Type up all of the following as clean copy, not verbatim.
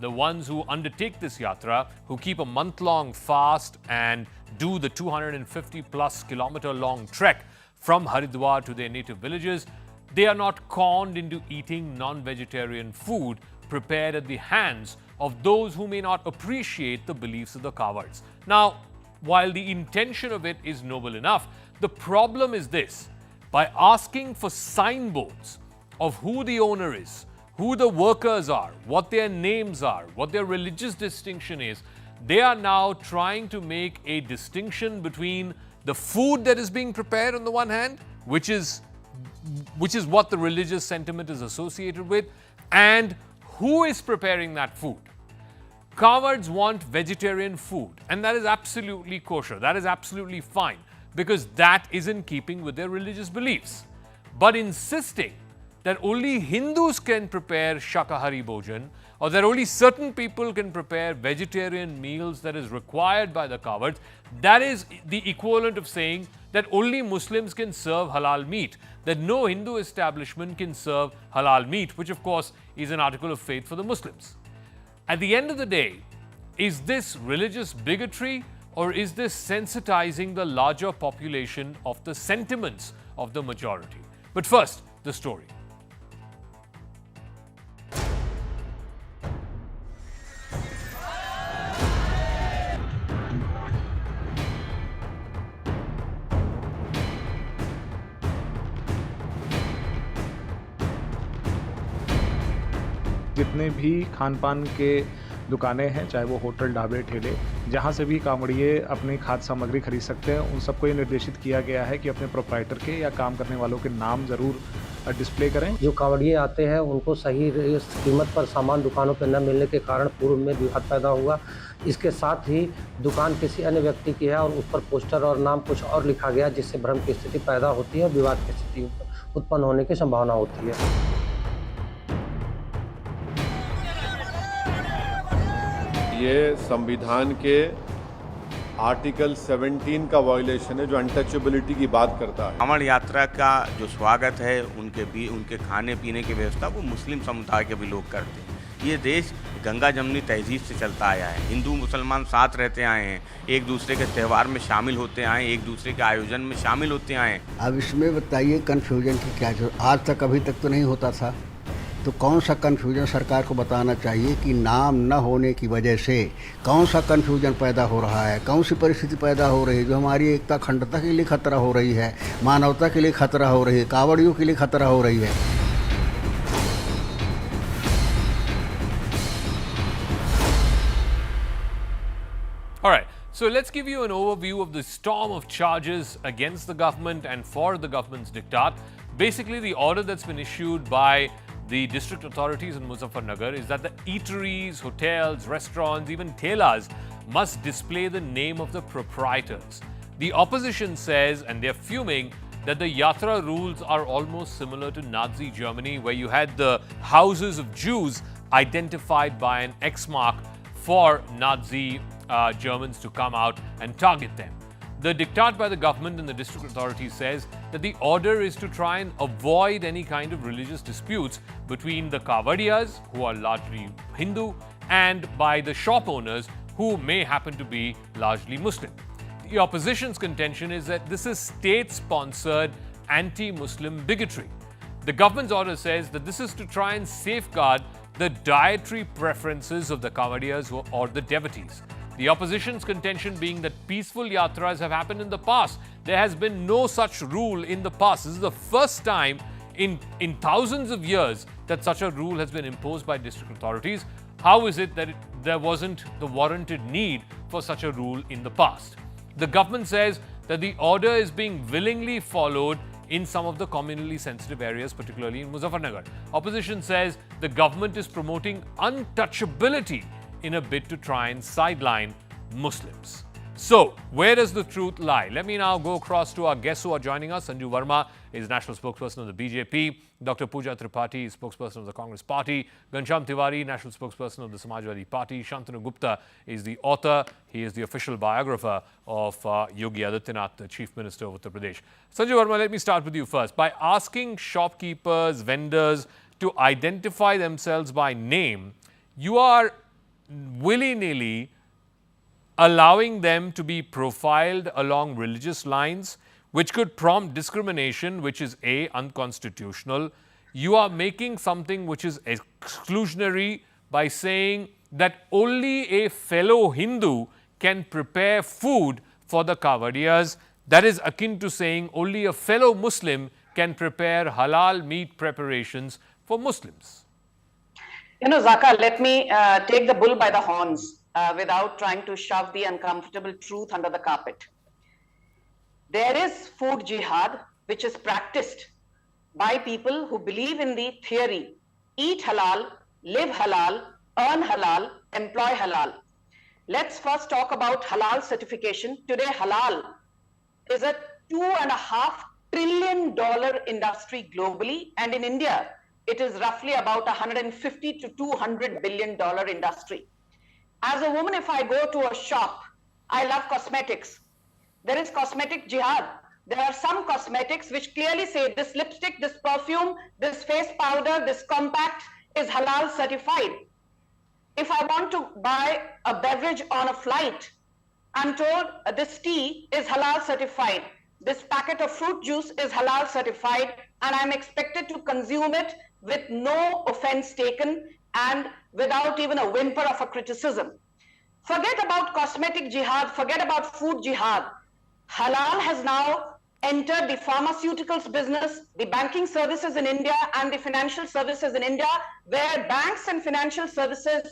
the ones who undertake this yatra, who keep a month-long fast and do the 250 plus kilometer long trek from Haridwar to their native villages, they are not conned into eating non-vegetarian food prepared at the hands of those who may not appreciate the beliefs of the Kanwars. Now, while the intention of it is noble enough, the problem is this: by asking for signboards of who the owner is, who the workers are, what their names are, what their religious distinction is, they are now trying to make a distinction between the food that is being prepared on the one hand, which is what the religious sentiment is associated with, and who is preparing that food. Kanwars want vegetarian food, and that is absolutely kosher. That is absolutely fine, because that is in keeping with their religious beliefs. But insisting that only Hindus can prepare Shakahari Bhojan, or that only certain people can prepare vegetarian meals that is required by the Kanwars, that is the equivalent of saying that only Muslims can serve halal meat, that no Hindu establishment can serve halal meat, which of course is an article of faith for the Muslims. At the end of the day, is this religious bigotry, or is this sensitizing the larger population of the sentiments of the majority? But first, the story. जितने भी खान पान के दुकानें हैं, चाहे वो hotel, ढाबे, ठेले, जहाँ से भी कांवड़िए अपनी खाद्य सामग्री खरीद सकते हैं, उन सबको ये निर्देशित किया गया है कि अपने प्रोप्राइटर के या काम करने वालों के नाम ज़रूर डिस्प्ले करें। जो कांवड़िए आते हैं उनको सही कीमत पर सामान दुकानों पर न मिलने के कारण पूर्व में विवाद पैदा हुआ। इसके साथ ही दुकान किसी अन्य व्यक्ति की है और उस पर पोस्टर और नाम कुछ और लिखा गया, जिससे भ्रम की स्थिति पैदा होती है और विवाद की स्थिति उत्पन्न होने की संभावना होती है। ये संविधान के आर्टिकल 17 का वायलेशन है, जो अनटचेबिलिटी की बात करता है। कांवड़ यात्रा का जो स्वागत है, उनके खाने पीने की व्यवस्था वो मुस्लिम समुदाय के भी लोग करते हैं। ये देश गंगा जमनी तहजीब से चलता आया है। हिंदू मुसलमान साथ रहते आए हैं, एक दूसरे के त्यौहार में शामिल होते आए हैं, एक दूसरे के आयोजन में शामिल होते आए हैं। अब इसमें बताइए कन्फ्यूजन की क्या जरूरत? आज तक अभी तक तो नहीं होता था, तो कौन सा कन्फ्यूजन सरकार को बताना चाहिए कि नाम न होने की वजह से कौन सा कन्फ्यूजन पैदा हो रहा है, कौन सी परिस्थिति पैदा हो रही है जो हमारी एकता अखंडता के लिए खतरा हो रही है, मानवता के लिए खतरा हो रही है, कांवड़ियों के लिए खतरा हो रही है। All right, so let's give you an overview of the storm of charges against the government and for the government's diktat. Basically, the order that's been issued by the district authorities in Muzaffarnagar is that the eateries, hotels, restaurants, even telas must display the name of the proprietors. The opposition says, and they're fuming, that the Yatra rules are almost similar to Nazi Germany, where you had the houses of Jews identified by an X mark for Nazi Germans to come out and target them. The diktat by the government and the district authorities says that the order is to try and avoid any kind of religious disputes between the Kanwadiyas, who are largely Hindu, and by the shop owners, who may happen to be largely Muslim. The opposition's contention is that this is state-sponsored anti-Muslim bigotry. The government's order says that this is to try and safeguard the dietary preferences of the Kanwadiyas or the devotees. The opposition's contention being that peaceful yatras have happened in the past. There has been no such rule in the past. This is the first time in thousands of years that such a rule has been imposed by district authorities. How is it that there wasn't the warranted need for such a rule in the past? The government says that the order is being willingly followed in some of the communally sensitive areas, particularly in Muzaffarnagar. Opposition says the government is promoting untouchability in a bid to try and sideline Muslims. So, where does the truth lie? Let me now go across to our guests who are joining us. Sanju Verma is national spokesperson of the BJP. Dr. Pooja Tripathi is spokesperson of the Congress Party. Ghanshyam Tiwari, national spokesperson of the Samajwadi Party. Shantanu Gupta is the author. He is the official biographer of Yogi Adityanath, the Chief Minister of Uttar Pradesh. Sanju Verma, let me start with you first. By asking shopkeepers, vendors to identify themselves by name, you are willy-nilly allowing them to be profiled along religious lines, which could prompt discrimination, which is A, unconstitutional. You are making something which is exclusionary by saying that only a fellow Hindu can prepare food for the Kawadiyas. That is akin to saying only a fellow Muslim can prepare halal meat preparations for Muslims. You know, Zaka, let me take the bull by the horns without trying to shove the uncomfortable truth under the carpet. There is food jihad, which is practiced by people who believe in the theory, eat halal, live halal, earn halal, employ halal. Let's first talk about halal certification. Today, halal is a $2.5 trillion industry globally, and in India, it is roughly about $150 to $200 billion industry. As a woman, if I go to a shop, I love cosmetics. There is cosmetic jihad. There are some cosmetics which clearly say this lipstick, this perfume, this face powder, this compact is halal certified. If I want to buy a beverage on a flight, I'm told this tea is halal certified. This packet of fruit juice is halal certified, and I'm expected to consume it with no offense taken and without even a whimper of a criticism. Forget about cosmetic jihad, forget about food jihad. Halal has now entered the pharmaceuticals business, the banking services in India, and the financial services in India, where banks and financial services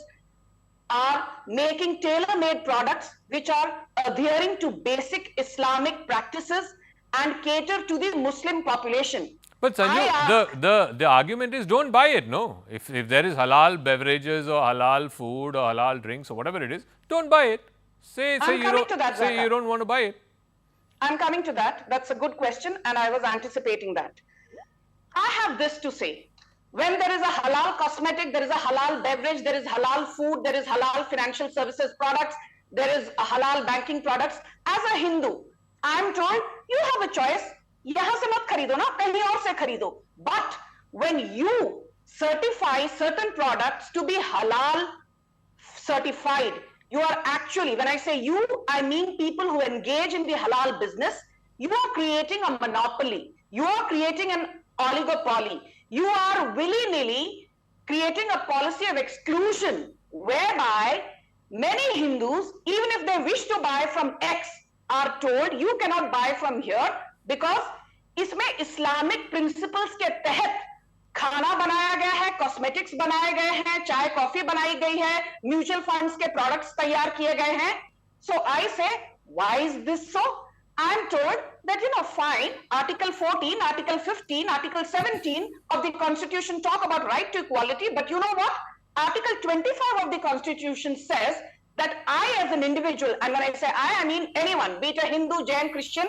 are making tailor-made products which are adhering to basic Islamic practices and cater to the Muslim population. But Sanju, the argument is don't buy it, no? If there is halal beverages or halal food or halal drinks or whatever it is, don't buy it. Say you don't want to buy it. I'm coming to that. That's a good question, and I was anticipating that. I have this to say. When there is a halal cosmetic, there is a halal beverage, there is halal food, there is halal financial services products, there is a halal banking products. As a Hindu, I'm told you have a choice. यहाँ से मत खरीदो ना, कहीं और से खरीदो. But when you certify certain products to be halal certified, you are actually, when I say you, I mean people who engage in the halal business, you are creating a monopoly. You are creating an oligopoly. You are willy-nilly creating a policy of exclusion whereby many Hindus, even if they wish to buy from X, are told you cannot buy from here because इसमें Islamic principles के तहत खाना बनाया गया है, cosmetics बनाए गए हैं, चाय कॉफी बनाई गई है, म्यूचुअल फंड्स के प्रोडक्ट्स तैयार किए गए हैं. So I say, why is this so? I'm told that, fine, Article 14, Article 15, Article 17 of the Constitution talk about right to equality, but you know what? Article 25 of the Constitution says that I as an individual, and when I say I mean anyone, be it a Hindu, Jain, Christian,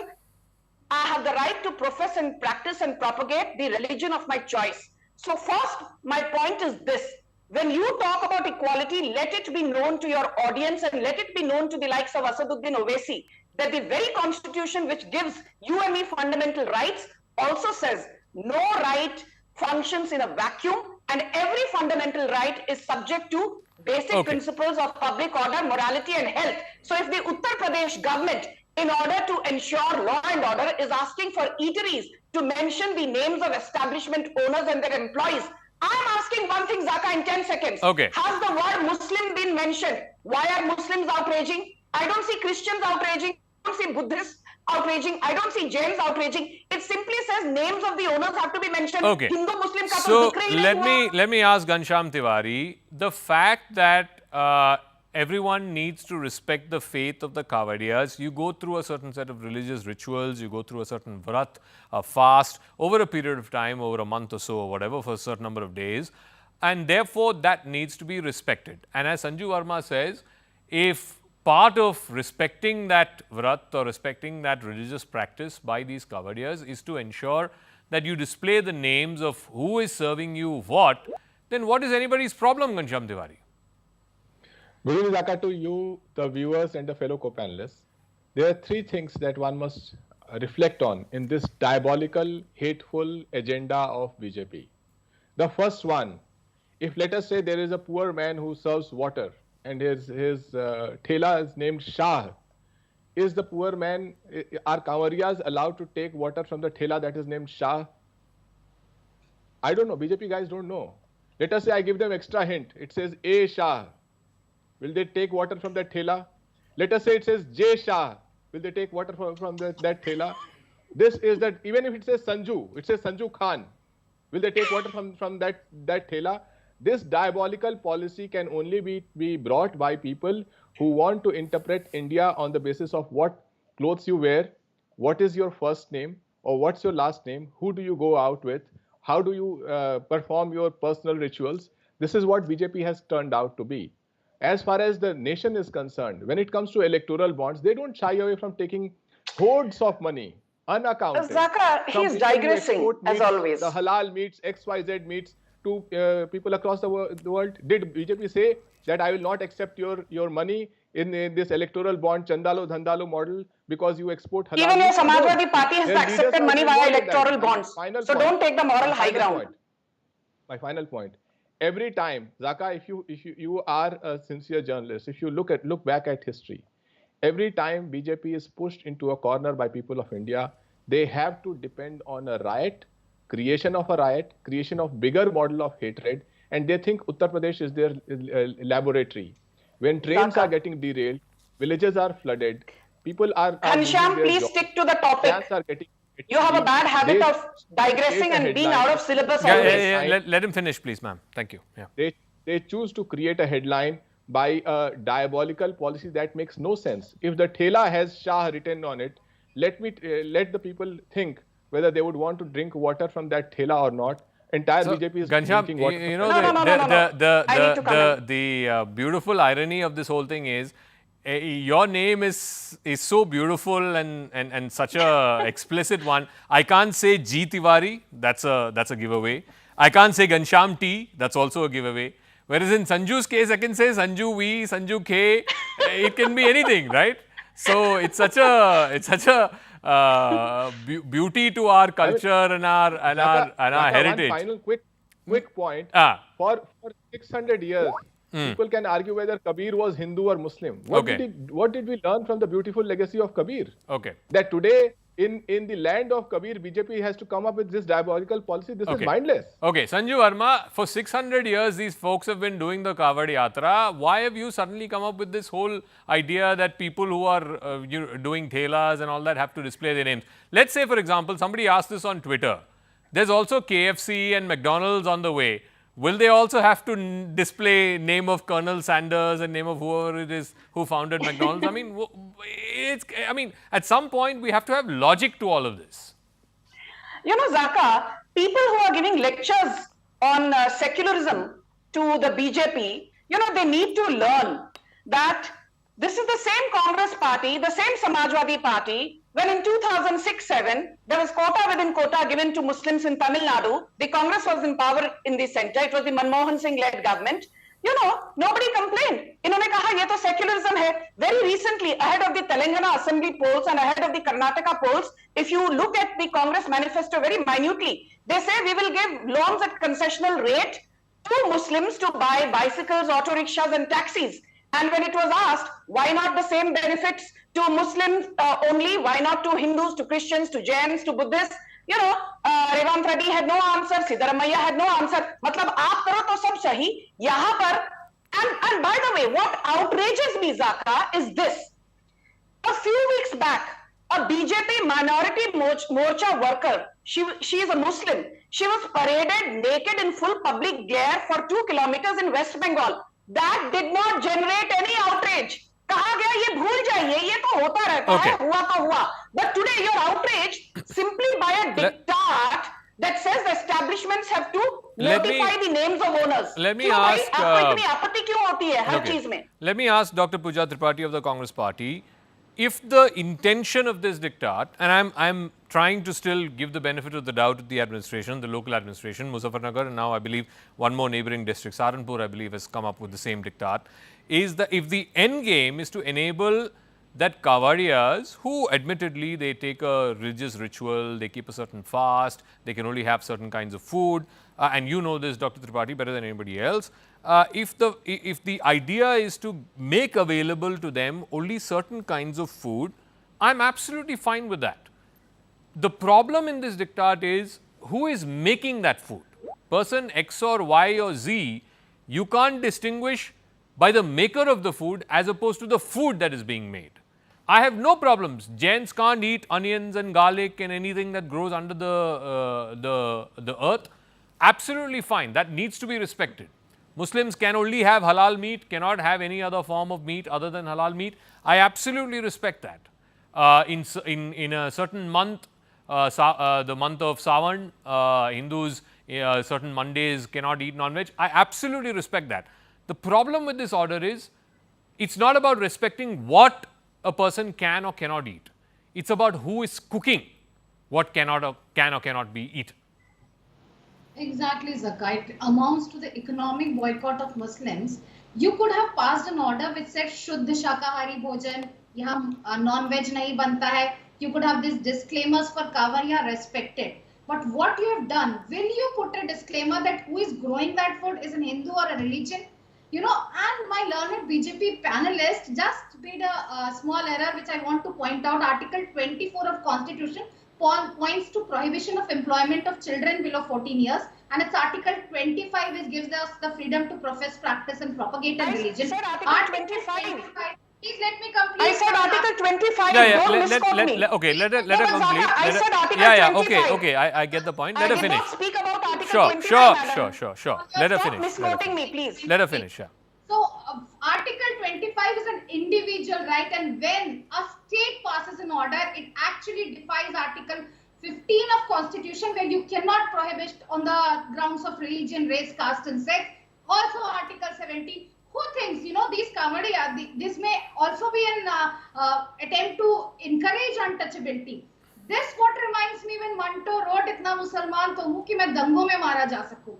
I have the right to profess and practice and propagate the religion of my choice. So first, my point is this. When you talk about equality, let it be known to your audience and let it be known to the likes of Asaduddin Owaisi that the very constitution which gives you and me fundamental rights also says no right functions in a vacuum and every fundamental right is subject to basic principles of public order, morality and health. So if the Uttar Pradesh government, in order to ensure law and order, is asking for eateries to mention the names of establishment owners and their employees, I'm asking one thing, Zaka, in 10 seconds. Okay. Has the word Muslim been mentioned? Why are Muslims outraging? I don't see Christians outraging. I don't see Buddhists outraging. I don't see Jains outraging. It simply says names of the owners have to be mentioned. Okay. Hindu Muslim ka So to dikh rahi nahi hua. let me ask Ghanshyam Tiwari, the fact that everyone needs to respect the faith of the Kawadiyas. You go through a certain set of religious rituals, you go through a certain vrat, a fast, over a period of time, over a month or so or whatever, for a certain number of days. And therefore, that needs to be respected. And as Sanju Verma says, if part of respecting that vrat or respecting that religious practice by these Kawadiyas is to ensure that you display the names of who is serving you what, then what is anybody's problem, Ghanshyam Tiwari? Good evening, Zaka, to you, the viewers and the fellow co-panelists. There are three things that one must reflect on in this diabolical, hateful agenda of BJP. The first one, if let us say there is a poor man who serves water and his thela is named Shah. Is the poor man, are Kanwariyas allowed to take water from the thela that is named Shah? I don't know. BJP guys don't know. Let us say I give them extra hint. It says A Shah. Will they take water from that thela? Let us say it says J Shah. Will they take water from that thela? This is that, even if it says Sanju, it says Sanju Khan. Will they take water from that thela? This diabolical policy can only be brought by people who want to interpret India on the basis of what clothes you wear, what is your first name, or what's your last name, who do you go out with, how do you perform your personal rituals. This is what BJP has turned out to be. As far as the nation is concerned, when it comes to electoral bonds, they don't shy away from taking hordes of money, unaccounted. Zaka, from he's people who digressing, export as meats, always. the halal meats, XYZ meats to people across the world. Did BJP say that I will not accept your money in this electoral bond, Chandalo Dhandalo model, because you export halal Even your meats? No. Samajwadi Party has Their leaders accepted are money involved via in that. electoral And bonds. final So point. don't take the moral My high final ground. point. My final point. Every time, Zaka, if you are a sincere journalist, if you look back at history, every time BJP is pushed into a corner by people of India, they have to depend on a riot, creation of bigger model of hatred, and they think Uttar Pradesh is their laboratory. When trains Zaka. are getting derailed, villages are flooded, people are losing Ghanshyam, their please jobs, stick to the topic. exams are getting You have a leaked, bad habit they of digressing create a and being headline. out of syllabus Yeah, always. yeah, yeah. Let him finish, please, ma'am. Thank you. Yeah. They choose to create a headline by a diabolical policy that makes no sense. If the thela has Shah written on it, let the people think whether they would want to drink water from that thela or not. Entire So, BJP is Ghanshyam, drinking water. you from know, that No, no, no, no, no. I need to come in. the beautiful irony of this whole thing is your name is so beautiful and such a explicit one. I can't say G Tiwari, that's a giveaway. I can't say Ghanshyam T, that's also a giveaway. Whereas in Sanju's case, I can say Sanju V, Sanju K. It can be anything, right? So it's such a beauty to our culture and our Zaka, heritage. one final quick point. Ah. For 600 years, people can argue whether Kabir was Hindu or Muslim. What did we learn from the beautiful legacy of Kabir? Okay. That today, in the land of Kabir, BJP has to come up with this diabolical policy. This is mindless. Okay, Sanju Verma, for 600 years, these folks have been doing the Kanwar Yatra. Why have you suddenly come up with this whole idea that people who are doing thelas and all that have to display their names? Let's say, for example, somebody asked this on Twitter. There's also KFC and McDonald's on the way. Will they also have to display name of Colonel Sanders and name of whoever it is who founded McDonald's? I mean, at some point we have to have logic to all of this. You know, Zaka, people who are giving lectures on secularism to the BJP, they need to learn that this is the same Congress party, the same Samajwadi party. When in 2006-7, there was quota within quota given to Muslims in Tamil Nadu, the Congress was in power in the center. It was the Manmohan Singh-led government. Nobody complained. इन्होंने कहा ये तो secularism है. Very recently, ahead of the Telangana Assembly polls and ahead of the Karnataka polls, if you look at the Congress manifesto very minutely, they say we will give loans at concessional rate to Muslims to buy bicycles, auto rickshaws and taxis. And when it was asked, why not the same benefits to Muslims only? Why not to Hindus, to Christians, to Jains, to Buddhists? Revant Reddy had no answer. Siddaramaiah had no answer. मतलब आप करो तो सब सही. यहाँ पर, and by the way, what outrages me, Zaka, is this. A few weeks back, a BJP minority morcha worker, she is a Muslim. She was paraded naked in full public glare for 2 kilometers in West Bengal. That did not generate any outrage. कहा गया ये भूल जाइए, ये तो होता रहता है, हुआ तो हुआ. But today you're outraged simply by a diktat that says the establishments have to notify the names of owners. Let me ask. आपको इतनी आपत्ति क्यों होती है हर चीज में? Let me ask Dr. Pooja Tripathi of the Congress Party, if the intention of this diktat, and I'm trying to still give the benefit of the doubt to the administration, the local administration, Muzaffarnagar, and now I believe one more neighboring district, Saharanpur, I believe, has come up with the same diktat, is that if the end game is to enable that Kawariyas, who admittedly they take a religious ritual, they keep a certain fast, they can only have certain kinds of food, and you know this, Dr. Tripathi, better than anybody else. if the idea is to make available to them only certain kinds of food, I'm absolutely fine with that. The problem in this diktat is who is making that food. Person X or Y or Z, you can't distinguish by the maker of the food as opposed to the food that is being made. I have no problems. Jains can't eat onions and garlic and anything that grows under the earth. Absolutely fine. That needs to be respected. Muslims can only have halal meat, cannot have any other form of meat other than halal meat. I absolutely respect that. In a certain month, the month of Sawan, Hindus certain Mondays cannot eat non-veg. I absolutely respect that. The problem with this order is it's not about respecting what a person can or cannot eat. It's about who is cooking what can or cannot be eaten. Exactly, Zaka. It amounts to the economic boycott of Muslims. You could have passed an order which said Shuddh Shakahari Bhojan, yahan non-veg nahi banta hai. You could have these disclaimers for Kanwar respected. But what you have done, will you put a disclaimer that who is growing that food is an Hindu or a religion? You know, and my learned BJP panelist just made a small error which I want to point out. Article 24 of Constitution points to prohibition of employment of children below 14 years, and it's Article 25 which gives us the freedom to profess, practice and propagate a religion. I said Article 25. Please let me complete. I said Article 25. Yeah, Don't let misquote her me. okay, let her No, but complete. Zaka, I said Article yeah, 25. okay, I get the point. Let I her did finish. not speak about Article Sure, 25, madam. sure. Let her Stop finish. misquoting me, please. Let her finish, yeah. So, Article 25 is an individual right, and when a state passes an order, it actually defies Article 15 of Constitution, where you cannot prohibit on the grounds of religion, race, caste and sex. Also Article 70. Who thinks, you know, these Kanwar, this may also be an attempt to encourage untouchability. This what reminds me when Manto wrote "Itna Musalman to hu ki main dango mein mara ja saku."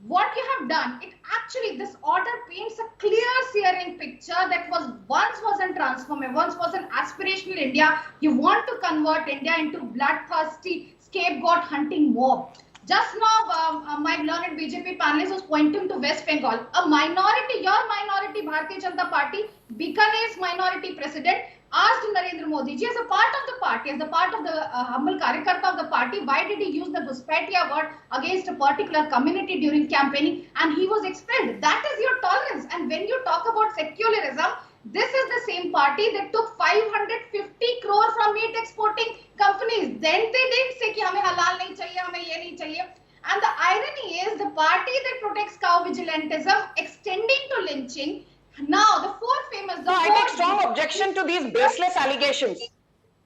What you have done, it actually, this order paints a clear, searing picture that once wasn't transformative, once was an aspirational India. You want to convert India into bloodthirsty scapegoat hunting mob. Just now, my learned BJP panelist was pointing to West Bengal. A minority, your minority, Bharatiya Janata Party, Bikaner's minority president, asked Narendra Modi ji, as a part of the party, as a part of the humble karyakarta of the party, why did he use the Guspatiya word against a particular community during campaigning? And he was expelled. That is your tolerance. And when you talk about secularism, this is the same party that took 550 crore from meat exporting companies. Then they didn't say कि हमें halal नहीं चाहिए, हमें ये नहीं चाहिए. And the irony is the party that protects cow vigilantism extending to lynching. Now the four famous. No, I take strong objection to these baseless allegations.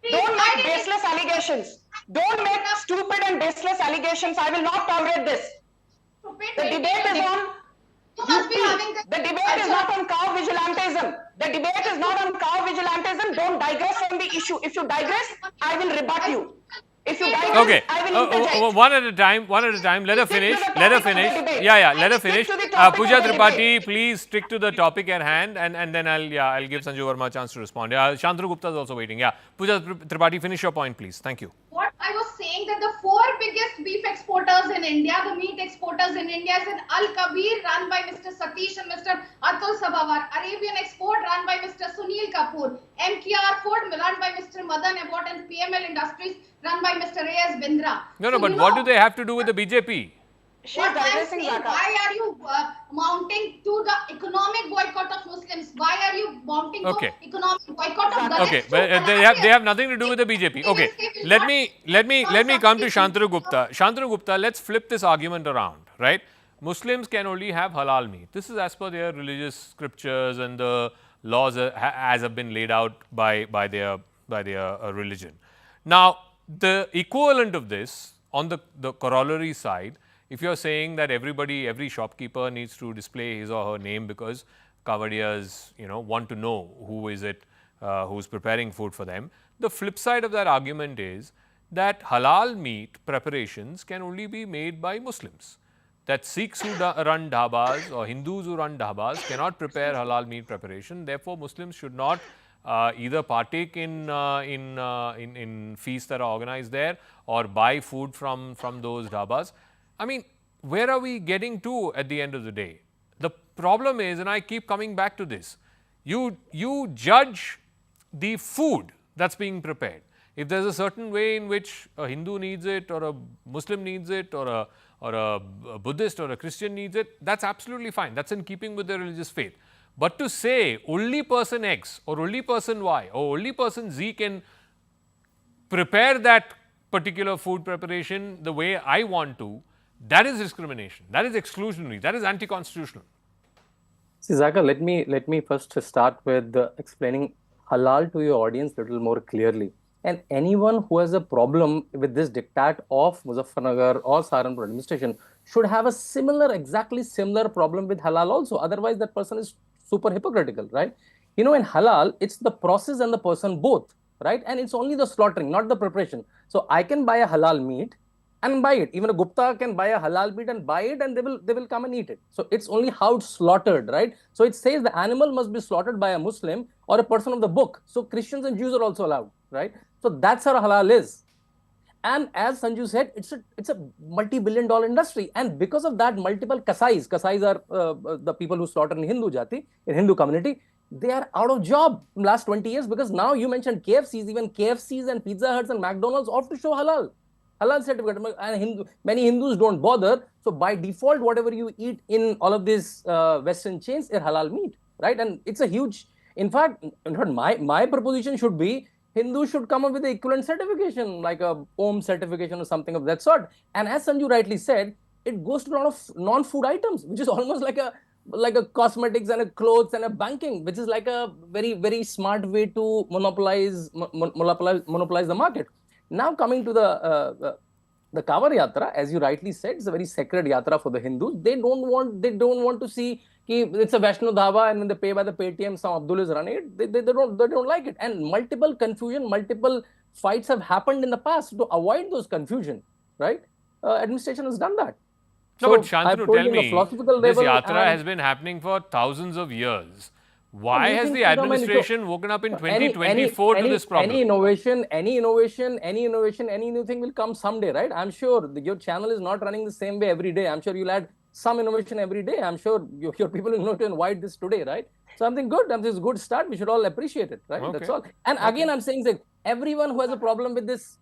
Don't make baseless allegations. Don't make stupid and baseless allegations. I will not tolerate this. The debate is on. The debate is not on cow vigilantism. The debate is not on cow vigilantism. Don't digress from the issue. If you digress, I will rebut you. If you digress, Okay, I will interject. one at a time. Let her finish. Let her finish. Yeah, let her finish. Stick to the topic Pooja of the Tripathi, debate. please stick to the topic at hand, and then I'll give Sanju Verma a chance to respond. Yeah, Shantanu Gupta is also waiting. Yeah, Pooja Tripathi, finish your point, please. Thank you. What I was saying that the four biggest beef exporters in India, the meat exporters in India, is Al Kabir run by Mr. Satish and Mr. Atul Sabawar, Arabian Export run by Mr. Sunil Kapoor, MKR Food run by Mr. Madan Abbott, and PML Industries run by Mr. Reyes Bindra. No, but what do they have to do with the BJP? She's What I'm digressing, saying, Zaka. why are you mounting to the economic boycott of Muslims? Why are you mounting Okay. to economic boycott of Dalits? Okay, too? but And they have nothing to do with the BJP. Okay, let me come to Shantanu Gupta. Shantanu Gupta, let's flip this argument around, right? Muslims can only have halal meat. This is as per their religious scriptures and the laws as have been laid out by their religion. Now, the equivalent of this on the corollary side, if you're saying that every shopkeeper needs to display his or her name because Kavadiyas, want to know who is it who's preparing food for them. The flip side of that argument is that halal meat preparations can only be made by Muslims. That Sikhs who run dhabas or Hindus who run dhabas cannot prepare halal meat preparation. Therefore, Muslims should not either partake in feasts that are organized there or buy food from those dhabas. I mean, where are we getting to at the end of the day? problem is, and I keep coming back to this, you judge the food that's being prepared. If there's a certain way in which a Hindu needs it, or a Muslim needs it, or a Buddhist or a Christian needs it, that's absolutely fine. That's in keeping with their religious faith. But to say only person X or only person Y or only person Z can prepare that particular food preparation the way I want to, that is discrimination. That is exclusionary. That is anti-constitutional. See, Zaka, let me first start with explaining halal to your audience a little more clearly. And anyone who has a problem with this diktat of Muzaffarnagar or Saharanpur administration should have a similar, exactly similar problem with halal also. Otherwise, that person is super hypocritical, right? You know, in halal, it's the process and the person both, right? And it's only the slaughtering, not the preparation. So I can buy a halal meat and buy it. Even a Gupta can buy a halal meat and buy it, and they will come and eat it. So it's only how it's slaughtered, right? So it says the animal must be slaughtered by a Muslim or a person of the book. So Christians and Jews are also allowed, right? So that's how halal is. And as Sanju said, it's a multi-billion-dollar industry. And because of that, multiple kasais are the people who slaughter in Hindu jati, in Hindu community, they are out of job in last 20 years, because now you mentioned KFCs, even KFCs and Pizza Huts and McDonald's off to show halal certificate. And many Hindus don't bother. So by default, whatever you eat in all of these Western chains is halal meat, right? And it's a huge, in fact, my proposition should be, Hindus should come up with the equivalent certification, like a Om certification or something of that sort. And as Sanju rightly said, it goes to a lot of non-food items, which is almost like a cosmetics and a clothes and a banking, which is like a very, very smart way to monopolize the market. Now coming to the Kanwar Yatra, as you rightly said, it's a very sacred yatra for the Hindus. They don't want to see it's a Vaishno Dhaba, and when they pay by the Paytm, some Abdul is running it. They don't like it. And multiple confusion, multiple fights have happened in the past. To avoid those confusion, right? Administration has done that. No, So but Shantanu, tell me, this level, yatra has been happening for thousands of years. Why has the administration woken up in 2024 to this problem? Any innovation, any new thing will come someday, right? I'm sure your channel is not running the same way every day. I'm sure you'll add some innovation every day. I'm sure your people will know to invite this today, right? Something good, and this is a good start. We should all appreciate it, right? Okay. That's all. And again, I'm saying that everyone who has a problem with this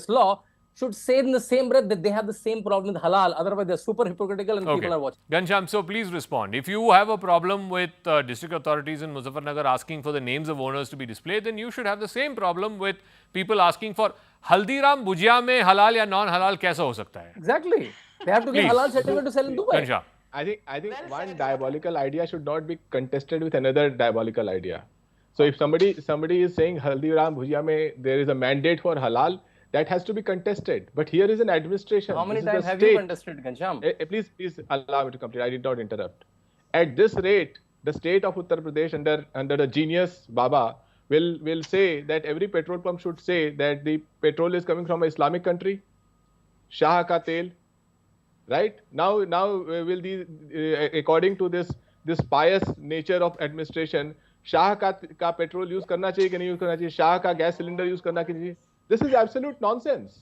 law should say in the same breath that they have the same problem with halal. Otherwise, they're super hypocritical and people are watching. Ghanshyam, so please respond. If you have a problem with district authorities in Muzaffarnagar asking for the names of owners to be displayed, then you should have the same problem with people asking for Haldiram Bhujia mein halal ya non-halal kaisa ho sakta hai? Exactly. They have to get halal certificate to sell in Dubai. Ghanshyam. I think one diabolical idea should not be contested with another diabolical idea. So if somebody is saying Haldiram Bhujia mein there is a mandate for halal, that has to be contested. But here is an administration. How many times have you contested, Ghanshyam? Please allow me to complete. I did not interrupt. At this rate, the state of Uttar Pradesh under the genius Baba will say that every petrol pump should say that the petrol is coming from an Islamic country, Shah ka tel, right? Now will according to this pious nature of administration, Shah ka petrol use karna chahiye ki nahi use karna chahiye, Shah ka gas cylinder use karna chahiye. This is absolute nonsense.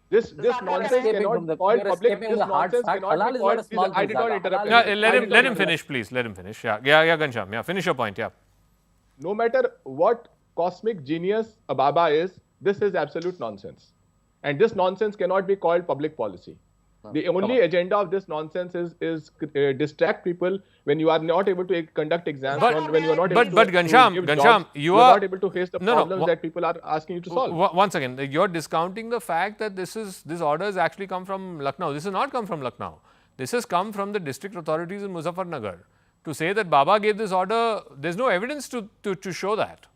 This nonsense cannot be called public. This nonsense cannot be called. I did not interrupt. Let him finish, please. Let him finish. Yeah, Ghanshyam. Yeah, finish your point. Yeah. No matter what cosmic genius a Baba is, this is absolute nonsense. And this nonsense cannot be called public policy. The only agenda of this nonsense is distract people when you are not able to conduct exams, when you are not able to Ghanshyam, jobs, you are not able to face the problems that people are asking you to solve. Once again, you're discounting the fact that this order has actually come from Lucknow. This has not come from Lucknow. This has come from the district authorities in Muzaffarnagar. To say that Baba gave this order, there's no evidence to show that.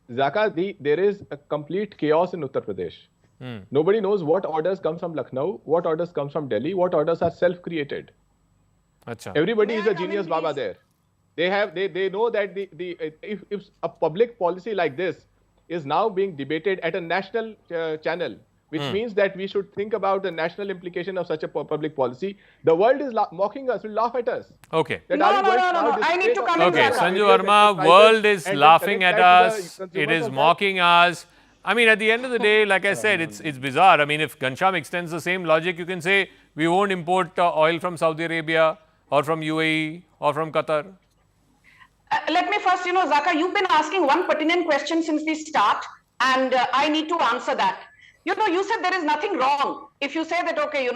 Zaka, there is a complete chaos in Uttar Pradesh. Nobody knows what orders come from Lucknow, what orders come from Delhi, what orders are self-created. Achha. Everybody is a genius Baba there. They know that if a public policy like this is now being debated at a national channel, which means that we should think about the national implication of such a public policy. The world is mocking us, will laugh at us. Okay. No. I need to come in. Okay, Sanju Verma, world is laughing at us. It is mocking us. I mean, at the end of the day, like I said, it's bizarre. I mean, if Ghanshyam extends the same logic, you can say we won't import oil from Saudi Arabia. or from UAE or from Qatar? Let me first, Zaka, you've been asking one pertinent question since the start, and I need to answer that. You said there is nothing wrong if you say that, okay,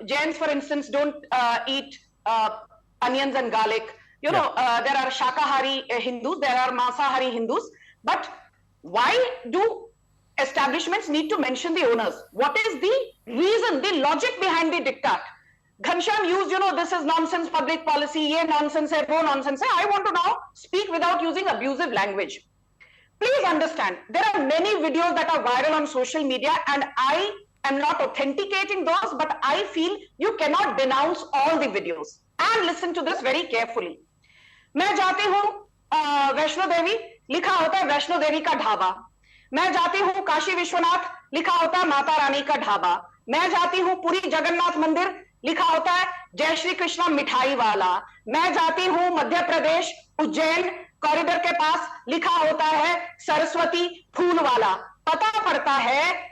Jains, for instance, don't eat onions and garlic. There are Shakahari Hindus, there are Masahari Hindus, but why do establishments need to mention the owners? What is the reason, the logic behind the diktat? Ghanshyam used, this is nonsense public policy, ye nonsense hai, wo nonsense hai. I want to now speak without using abusive language. Please understand, there are many videos that are viral on social media, and I am not authenticating those, but I feel you cannot denounce all the videos. And listen to this very carefully. मैं जाती हूँ वैष्णो देवी, लिखा होता है वैष्णो देवी का ढाबा. मैं जाती हूँ काशी विश्वनाथ, लिखा होता है माता रानी का ढाबा. मैं जाती हूँ पुरी जगन्नाथ मंदिर, लिखा होता है जय श्री कृष्णा मिठाई वाला. मैं जाती हूँ मध्य प्रदेश उज्जैन कॉरिडोर के पास, लिखा होता है सरस्वती फूल वाला. पता पड़ता है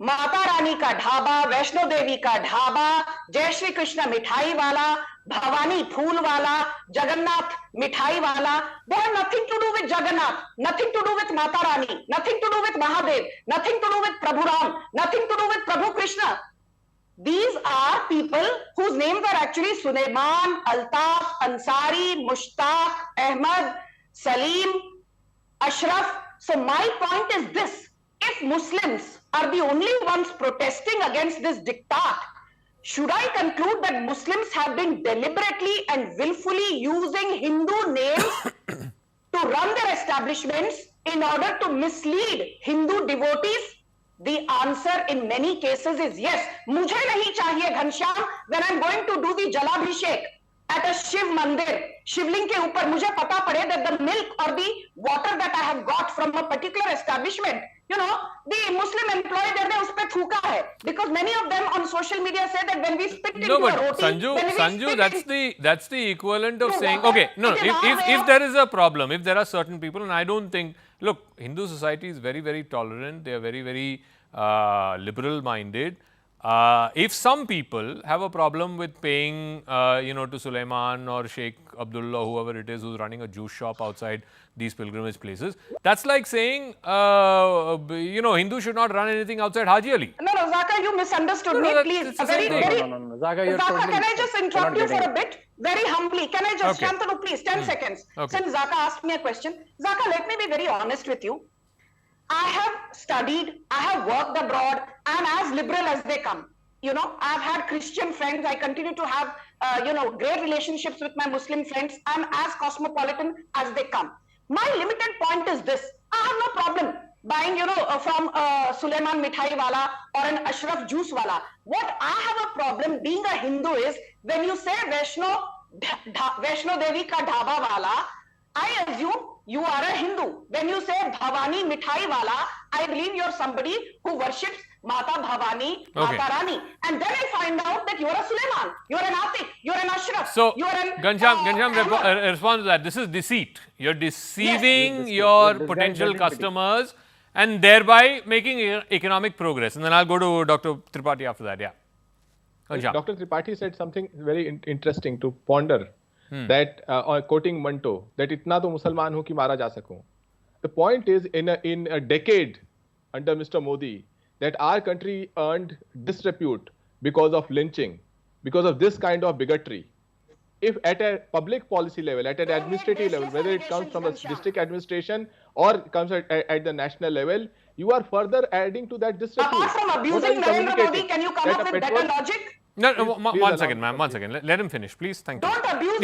माता रानी का ढाबा, वैष्णो देवी का ढाबा, जय श्री कृष्ण मिठाई वाला, भवानी फूल वाला, जगन्नाथ मिठाई वाला. They have nothing to do with Jagannath, nothing to do with Mata Rani, nothing to do with Mahadev, nothing to do with Prabhu Ram, nothing to do with Prabhu Krishna. These are people whose names are actually Sulaiman, Altaf, Ansari, Mushtaq, Ahmad, Salim, Ashraf. So my point is this: if Muslims are the only ones protesting against this diktat, should I conclude that Muslims have been deliberately and willfully using Hindu names to run their establishments in order to mislead Hindu devotees? The answer in many cases is yes. मुझे नहीं चाहिए Ghanshyam, when I'm going to do the Jalabhishek at a Shiv Mandir, शिवलिंग के ऊपर मुझे पता पड़े that the milk or the water that I have got from a particular establishment, the Muslim employee there ने उस पे थूका है, because many of them on social media say that when we spit into a roti, Sanju, that's the equivalent of saying, okay, no, if there is a problem, if there are certain people, and I don't think, look, Hindu society is very, very tolerant, they are very, very liberal minded. If some people have a problem with paying, to Sulaiman or Sheikh Abdullah, whoever it is who's running a juice shop outside these pilgrimage places, that's like saying, Hindu should not run anything outside Haji Ali. No, Zaka, you misunderstood me, please. No, Zaka, Zaka, can I just interrupt you for a bit? Very humbly. Can I just, Shantanu, please, 10 seconds. Okay. Since Zaka asked me a question, Zaka, let me be very honest with you. I have studied, I have worked abroad, and as liberal as they come. I've had Christian friends. I continue to have, great relationships with my Muslim friends. I'm as cosmopolitan as they come. My limited point is this: I have no problem buying, from Sulaiman Mithai Wala or an Ashraf Juice Wala. What I have a problem being a Hindu is when you say Vaishno Devi ka dhaba wala, I assume you are a Hindu. When you say Bhavani Mithai Wala, I believe you're somebody who worships Mata Bhavani, Mata Rani. And then I find out that you're a Sulaiman, you're an Atik, you're an Ashraf. So, you're an Ghanshyam, respond to that. This is deceit. You're deceiving your potential customers and thereby making economic progress. And then I'll go to Dr. Tripathi after that. Yeah. Ghanshyam. Dr. Tripathi said something very interesting to ponder. That quoting Manto, that itna to Musalman hu ki mara ja sakun. The point is, in a decade under Mr. Modi, that our country earned disrepute because of lynching, because of this kind of bigotry. If at a public policy level, at an administrative level, whether it comes from a district administration or comes at the national level, you are further adding to that disrepute. Apart from abusing Narendra Modi, can you come up with better logic? No, one second, ma'am. One second. Let him finish, please. Thank you. Don't abuse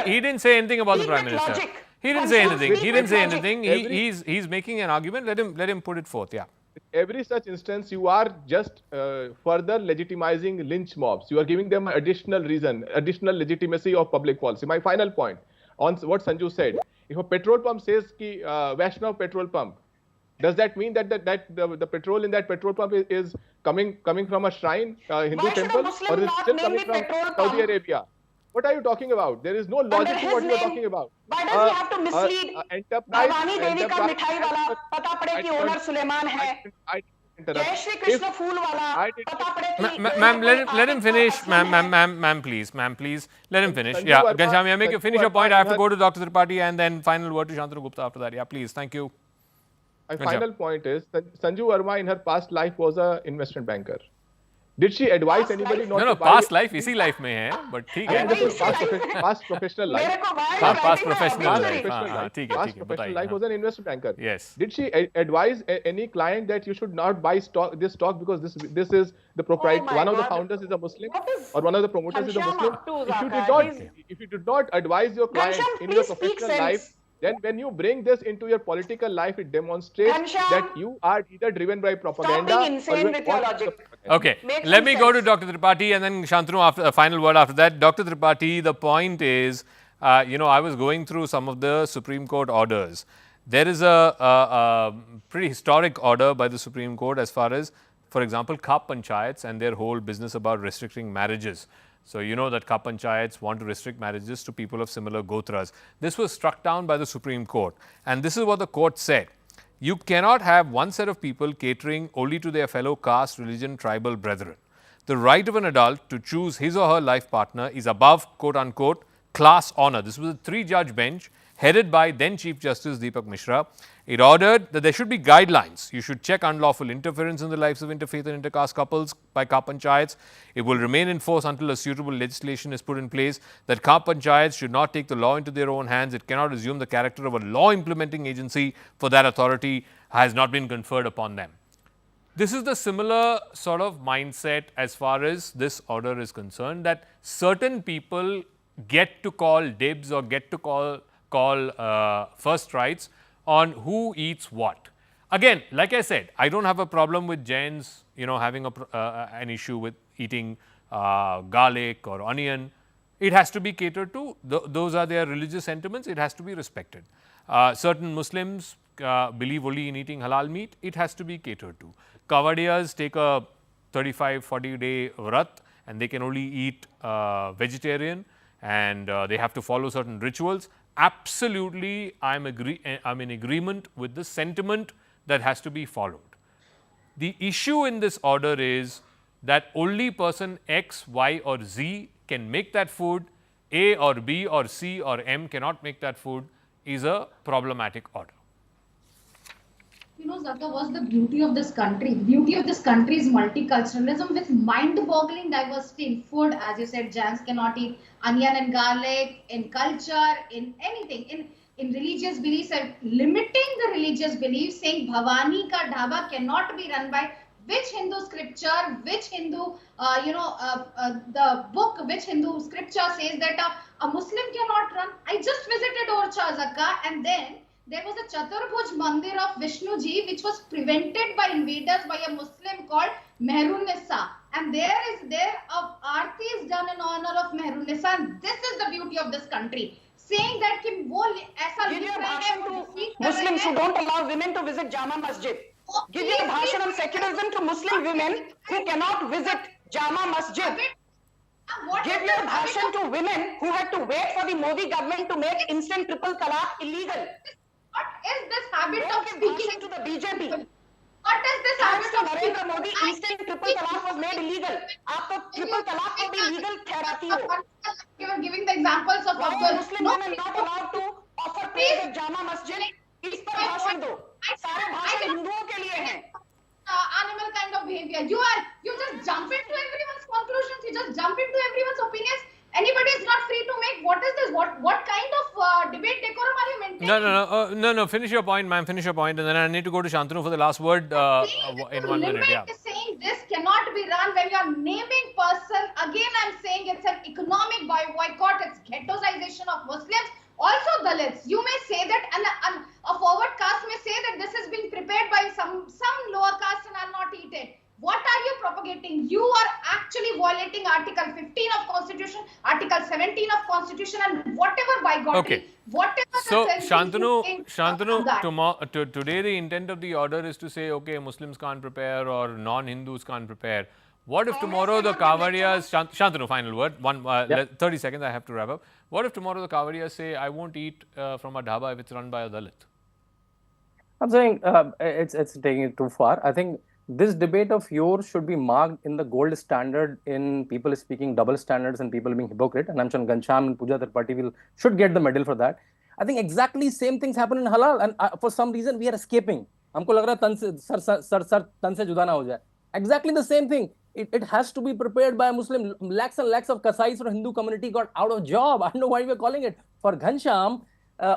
He didn't say anything about the Prime Minister. Logic. He didn't say anything. He didn't say anything. He's making an argument. Let him put it forth. Yeah. Every such instance, you are just further legitimizing lynch mobs. You are giving them additional reason, additional legitimacy of public policy. My final point on what Sanju said: if a petrol pump says ki Vaishnav petrol pump, does that mean that the petrol in that petrol pump is coming from a shrine, Hindu temple, or is it still coming from Saudi Arabia? What are you talking about? There is no logic to what you are talking about. Why does he have to mislead? Bhavani Devi ka mithai wala, pata pade ki owner Sulaiman hai. interrupt. जय Shri If Krishna फूल वाला I did पता पड़े कि Ma'am, let him finish. Aslam है। Ma'am, please. Let him finish. Sanju Yeah, Verma- Ghanshyam, you make you Sanju finish your Verma point. I in have to her- go to Dr. Tripathi and then final word to Shantanu Gupta after that. Yeah, please. Thank you. My Ghanshyam. final point is Sanju Verma in her past life was an investment banker. Did she advise Past anybody life? not No, to buy? past life इसी life में है, but ठीक अरे है. भाई इसी life में। past professional life. मेरे को why हाँ, you past writing my professional obituary? life. हाँ, हाँ, ठीक है, Past ठीक है, professional बताइए. life हाँ. was an investment banker. Yes. Did she advise any client that you should not buy this stock because this is the proprietor, Oh my one of the God. founders is a Muslim What is or one of the promoters is a Ghanshyam Muslim? up to, If you did Zaka? not, He's- if you did not advise your clients Ghanshyam, in your please speak professional life, sense. then when you bring this into your political life, it demonstrates Ghanshyam, that you are either driven by propaganda being insane or you are with your bought into logic. the propaganda. Okay, Make let some me go to sense. Dr. Tripathi and then Shantanu after a final word after that. Dr. Tripathi, the point is, I was going through some of the Supreme Court orders. There is a pretty historic order by the Supreme Court as far as, for example, Khap Panchayats and their whole business about restricting marriages. So, you know that Khap Panchayats want to restrict marriages to people of similar gotras. This was struck down by the Supreme Court. And this is what the court said. You cannot have one set of people catering only to their fellow caste, religion, tribal brethren. The right of an adult to choose his or her life partner is above, quote unquote, class honor. This was a 3-judge bench headed by then Chief Justice Deepak Mishra. It ordered that there should be guidelines. You should check unlawful interference in the lives of interfaith and intercaste couples by Khap Panchayats. It will remain in force until a suitable legislation is put in place that Khap Panchayats should not take the law into their own hands. It cannot assume the character of a law implementing agency, for that authority has not been conferred upon them. This is the similar sort of mindset as far as this order is concerned, that certain people get to call dibs or get to call first rights on who eats what. Again, like I said, I don't have a problem with Jains, having an issue with eating garlic or onion. It has to be catered to. Those are their religious sentiments. It has to be respected. Certain Muslims believe only in eating halal meat. It has to be catered to. Kawadiyas take a 35-40 day vrat and they can only eat vegetarian, and they have to follow certain rituals. Absolutely, I'm in agreement with the sentiment that has to be followed. The issue in this order is that only person X, Y or Z can make that food. A or B or C or M cannot make that food is a problematic order. Zaka, what's the beauty of this country? The beauty of this country is multiculturalism with mind-boggling diversity in food. As you said, Jains cannot eat onion and garlic, in culture, in anything, in religious beliefs, and limiting the religious beliefs, saying Bhavani ka dhaba cannot be run by which Hindu scripture, which Hindu, the book, which Hindu scripture says that a Muslim cannot run. I just visited Orcha, Zaka, and then there was a Chaturbhuj Mandir of Vishnu Ji which was prevented by invaders by a Muslim called Mehrun-Nisa. And there a aarti is done in honor of Mehrun-Nisa. And this is the beauty of this country. Saying that कि वो ऐसा Give लिख your रहे हैं, bhashan वो to defeat कर रहे Muslims who हैं. don't allow women to visit Jama Masjid. Give your bhashan on secularism to Muslim women who cannot visit Jama Masjid. Give your bhashan to women who had to wait for the Modi government to make instant triple talaq illegal. What is this habit Don't of give speaking bhashan to the BJP. What is this Thanks habit to of Narendra speaking? Modi, instant triple talaq was made illegal. आप तो triple talaq को भी legal ठहराती हो. You are giving the examples of Why are Afghan. Muslim women not allowed to offer prayers at Jama Masjid? इस पर भाषण दो. सारे भाषण हिंदुओं के लिए हैं. Animal kind of behavior. You just jump into everyone's conclusions. You just jump into everyone's opinions. Anybody is not free to make. What is this? What kind of debate decorum are you maintaining? No. Finish your point, ma'am. Finish your point, and then I need to go to Shantanu for the last word in 1 minute. Yeah. Saying this cannot be run when you are naming person. Again, I'm saying it's an economic boycott. It's ghettoization of Muslims. Also Dalits. You may say that, and a forward caste may say that this is being prepared by some lower caste and I'll not eat it. What are you propagating? You are actually violating Article 15 of Constitution, Article 17 of Constitution, and whatever bigotry, Okay. whatever. So, the sense you think Shantanu, of that. today the intent of the order is to say, okay, Muslims can't prepare or non-Hindus can't prepare. What if tomorrow the Kawariyas, Shantanu, final word, 30 seconds, I have to wrap up. What if tomorrow the Kawariyas say, I won't eat from a dhaba if it's run by a Dalit? I'm saying it's taking it too far. I think this debate of yours should be marked in the gold standard in people speaking double standards and people being hypocrite. And I'm sure Gansham and Pooja Tripathi should get the medal for that. I think exactly same things happen in halal, and for some reason we are escaping. हमको लग रहा है तन से sir तन से जुदा ना हो जाए. Exactly the same thing. It has to be prepared by a Muslim. Lakhs and lakhs of Kasais from Hindu community got out of job. I don't know why we're calling it. For Ghansham,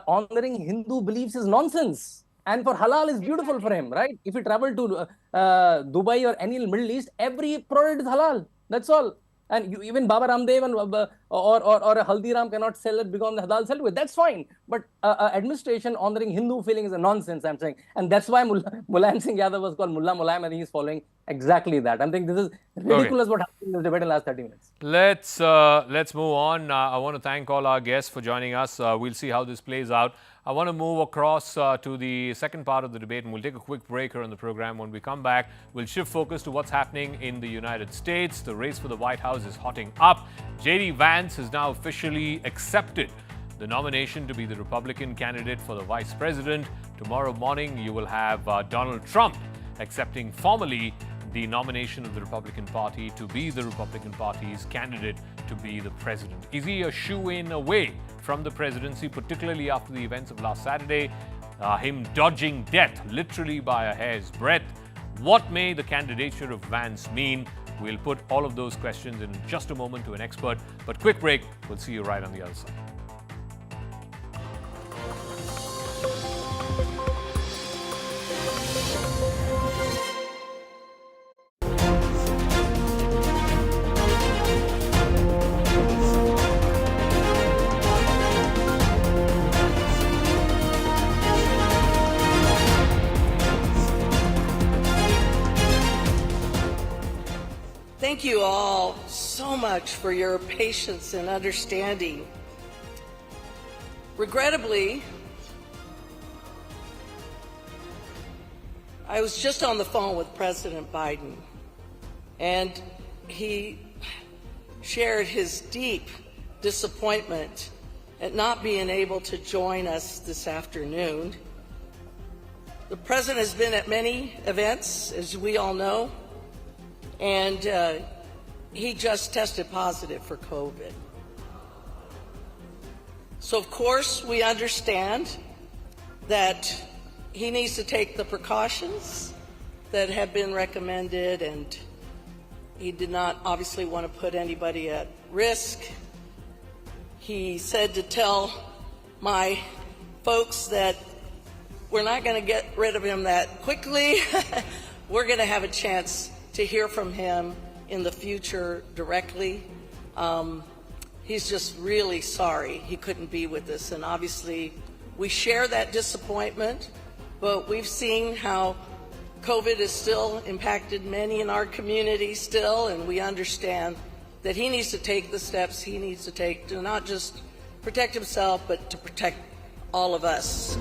honoring Hindu beliefs is nonsense. And for halal is beautiful for him, right? If he travel to Dubai or any Middle East, every product is halal. That's all. And even Baba Ramdev and or a Haldiram cannot sell it because the halal sell it. That's fine. But administration honoring Hindu feeling is a nonsense, I'm saying. And that's why Mulayam Singh Yadav was called Mullah Mulayam. I think he's following exactly that. I think this is ridiculous what happened in this debate in the last 30 minutes. Let's move on. I want to thank all our guests for joining us. We'll see how this plays out. I want to move across to the second part of the debate, and we'll take a quick break here on the program. When we come back, we'll shift focus to what's happening in the United States. The race for the White House is hotting up. J.D. Vance has now officially accepted the nomination to be the Republican candidate for the vice president. Tomorrow morning, you will have Donald Trump accepting formally the nomination of the Republican Party to be the Republican Party's candidate to be the president. Is he a shoo-in away from the presidency, particularly after the events of last Saturday, him dodging death literally by a hair's breadth? What may the candidature of Vance mean? We'll put all of those questions in just a moment to an expert. But quick break, we'll see you right on the other side. Thank you all so much for your patience and understanding. Regrettably, I was just on the phone with President Biden, and he shared his deep disappointment at not being able to join us this afternoon. The President has been at many events, as we all know, and he just tested positive for COVID. So, of course, we understand that he needs to take the precautions that have been recommended, and he did not obviously want to put anybody at risk. He said to tell my folks that we're not going to get rid of him that quickly. We're going to have a chance to hear from him in the future directly. He's just really sorry he couldn't be with us, and obviously we share that disappointment, but we've seen how COVID has still impacted many in our community still, and we understand that he needs to take the steps he needs to take to not just protect himself, but to protect all of us.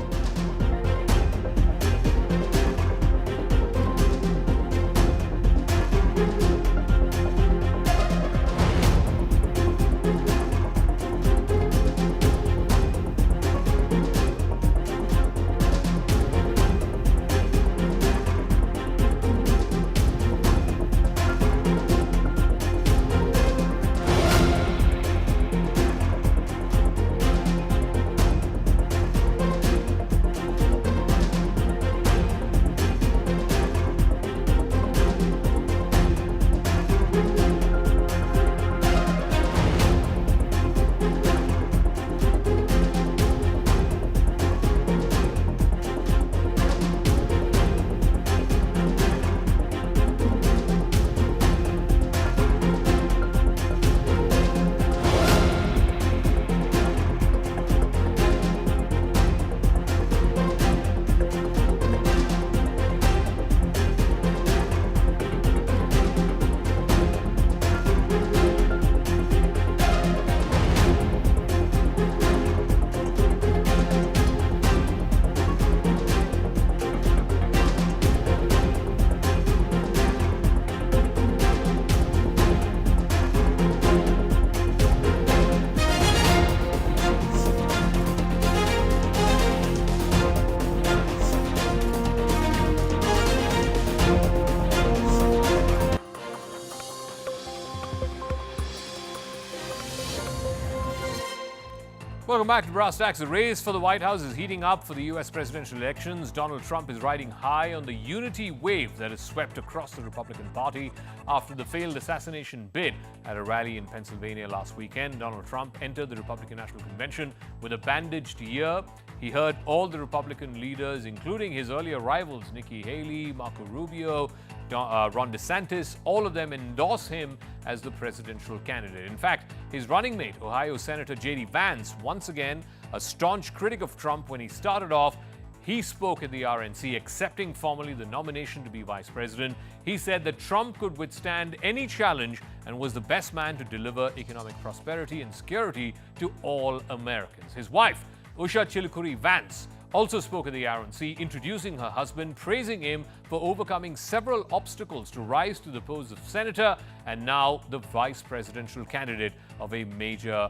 welcome back to Brass Tacks. The race for the White House is heating up for the U.S. presidential elections. Donald Trump is riding high on the unity wave that has swept across the Republican Party after the failed assassination bid at a rally in Pennsylvania last weekend. Donald Trump entered the Republican National Convention with a bandaged ear. He heard all the Republican leaders, including his earlier rivals, Nikki Haley, Marco Rubio, Ron DeSantis, all of them endorse him as the presidential candidate. In fact, his running mate, Ohio Senator J.D. Vance, once again a staunch critic of Trump when he started off, he spoke at the RNC, accepting formally the nomination to be vice president. He said that Trump could withstand any challenge and was the best man to deliver economic prosperity and security to all Americans. His wife, Usha Chilukuri Vance, also spoke at the RNC, introducing her husband, praising him for overcoming several obstacles to rise to the post of senator and now the vice presidential candidate of a major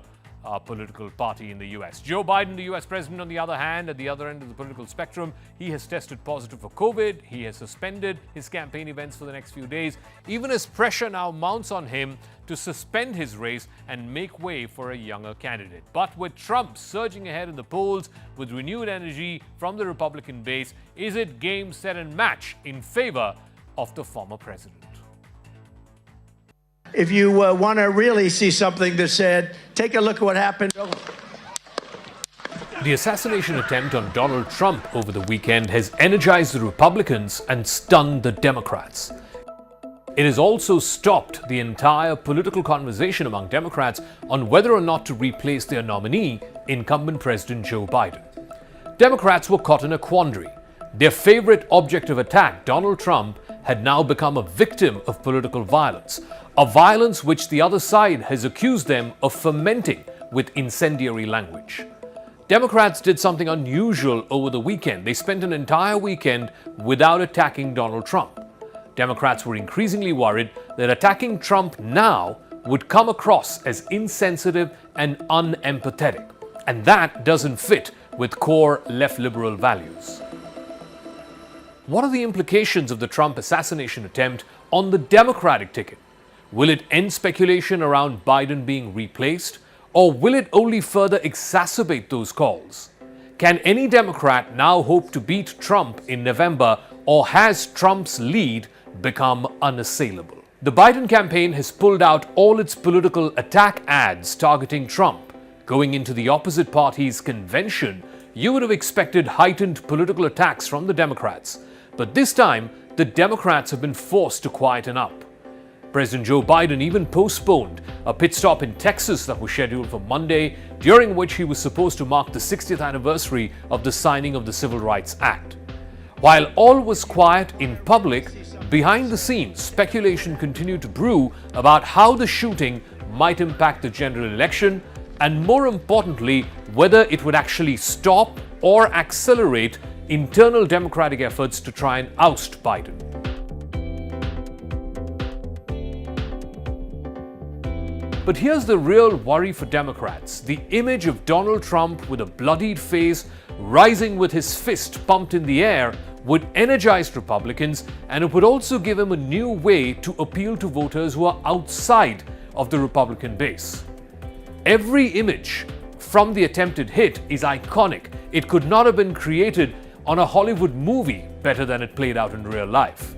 political party in the U.S. Joe Biden, the U.S. president, on the other hand, at the other end of the political spectrum, he has tested positive for COVID. He has suspended his campaign events for the next few days, even as pressure now mounts on him to suspend his race and make way for a younger candidate. But with Trump surging ahead in the polls with renewed energy from the Republican base, is it game, set, and match in favor of the former president? If you want to really see something that's said, take a look at what happened. The assassination attempt on Donald Trump over the weekend has energized the Republicans and stunned the Democrats. It has also stopped the entire political conversation among Democrats on whether or not to replace their nominee, incumbent President Joe Biden. Democrats were caught in a quandary. Their favorite object of attack, Donald Trump, had now become a victim of political violence, a violence which the other side has accused them of fomenting with incendiary language. Democrats did something unusual over the weekend. They spent an entire weekend without attacking Donald Trump. Democrats were increasingly worried that attacking Trump now would come across as insensitive and unempathetic, and that doesn't fit with core left liberal values. What are the implications of the Trump assassination attempt on the Democratic ticket? Will it end speculation around Biden being replaced, or will it only further exacerbate those calls? Can any Democrat now hope to beat Trump in November, or has Trump's lead become unassailable? The Biden campaign has pulled out all its political attack ads targeting Trump. Going into the opposite party's convention, you would have expected heightened political attacks from the Democrats. But this time, the Democrats have been forced to quieten up. President Joe Biden even postponed a pit stop in Texas that was scheduled for Monday, during which he was supposed to mark the 60th anniversary of the signing of the Civil Rights Act. While all was quiet in public, behind the scenes, speculation continued to brew about how the shooting might impact the general election, and more importantly, whether it would actually stop or accelerate internal Democratic efforts to try and oust Biden. But here's the real worry for Democrats. The image of Donald Trump with a bloodied face, rising with his fist pumped in the air, would energize Republicans, and it would also give him a new way to appeal to voters who are outside of the Republican base. Every image from the attempted hit is iconic. It could not have been created on a Hollywood movie better than it played out in real life.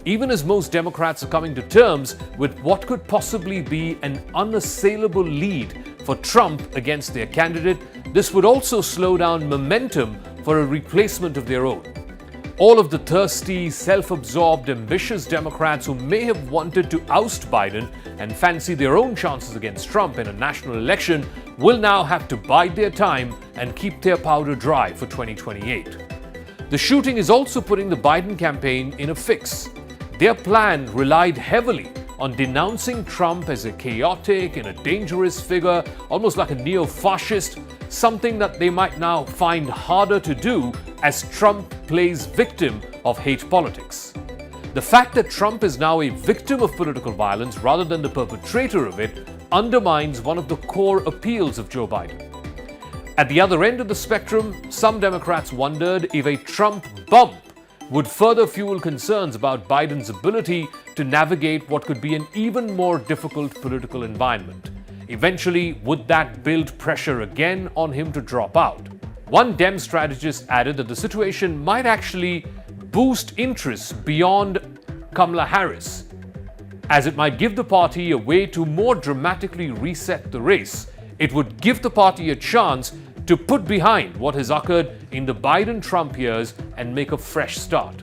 Even as most Democrats are coming to terms with what could possibly be an unassailable lead for Trump against their candidate, this would also slow down momentum for a replacement of their own. All of the thirsty, self-absorbed, ambitious Democrats who may have wanted to oust Biden and fancy their own chances against Trump in a national election will now have to bide their time and keep their powder dry for 2028. The shooting is also putting the Biden campaign in a fix. Their plan relied heavily on denouncing Trump as a chaotic and a dangerous figure, almost like a neo-fascist, something that they might now find harder to do as Trump plays victim of hate politics. The fact that Trump is now a victim of political violence rather than the perpetrator of it undermines one of the core appeals of Joe Biden. At the other end of the spectrum, some Democrats wondered if a Trump bump would further fuel concerns about Biden's ability to navigate what could be an even more difficult political environment. Eventually, would that build pressure again on him to drop out? One Dem strategist added that the situation might actually boost interest beyond Kamala Harris, as it might give the party a way to more dramatically reset the race. It would give the party a chance to put behind what has occurred in the Biden-Trump years and make a fresh start.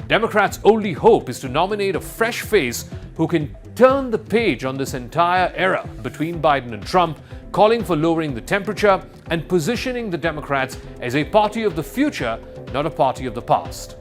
Democrats' only hope is to nominate a fresh face who can turn the page on this entire era between Biden and Trump, calling for lowering the temperature and positioning the Democrats as a party of the future, not a party of the past.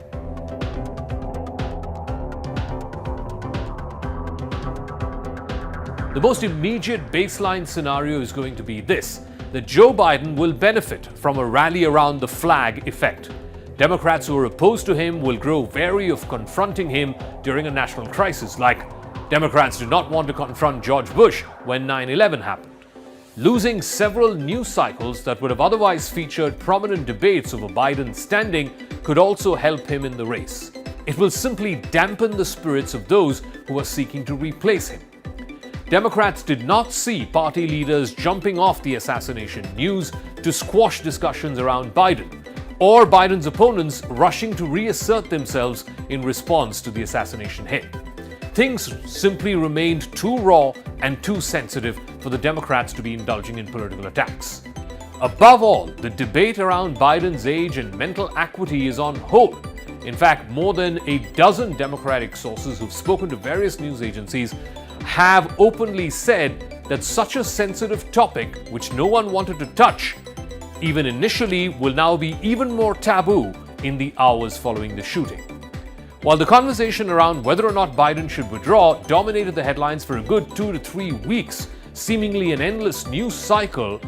The most immediate baseline scenario is going to be this: that Joe Biden will benefit from a rally around the flag effect. Democrats who are opposed to him will grow wary of confronting him during a national crisis, like Democrats did not want to confront George Bush when 9/11 happened. Losing several news cycles that would have otherwise featured prominent debates over Biden's standing could also help him in the race. It will simply dampen the spirits of those who are seeking to replace him. Democrats did not see party leaders jumping off the assassination news to squash discussions around Biden, or Biden's opponents rushing to reassert themselves in response to the assassination hit. Things simply remained too raw and too sensitive for the Democrats to be indulging in political attacks. Above all, the debate around Biden's age and mental acuity is on hold. In fact, more than a dozen Democratic sources who've spoken to various news agencies have openly said that such a sensitive topic, which no one wanted to touch, even initially, will now be even more taboo in the hours following the shooting. While the conversation around whether or not Biden should withdraw dominated the headlines for a good 2 to 3 weeks, seemingly an endless news cycle,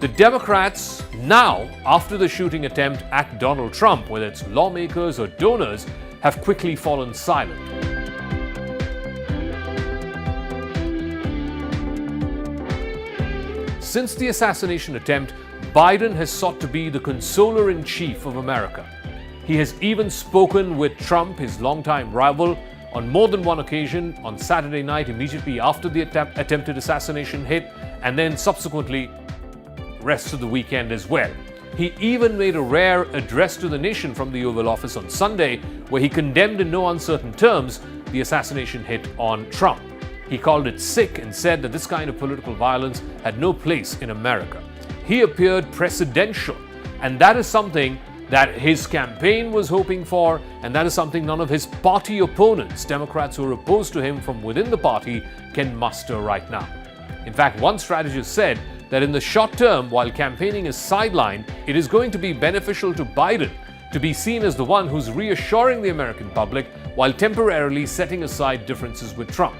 the Democrats now, after the shooting attempt at Donald Trump, whether it's lawmakers or donors, have quickly fallen silent. Since the assassination attempt, Biden has sought to be the consoler-in-chief of America. He has even spoken with Trump, his longtime rival, on more than one occasion on Saturday night immediately after the attempted assassination hit, and then subsequently rest of the weekend as well. He even made a rare address to the nation from the Oval Office on Sunday, where he condemned in no uncertain terms the assassination hit on Trump. He called it sick and said that this kind of political violence had no place in America. He appeared presidential, and that is something that his campaign was hoping for, and that is something none of his party opponents, Democrats who are opposed to him from within the party, can muster right now. In fact, one strategist said that in the short term, while campaigning is sidelined, it is going to be beneficial to Biden to be seen as the one who's reassuring the American public while temporarily setting aside differences with Trump.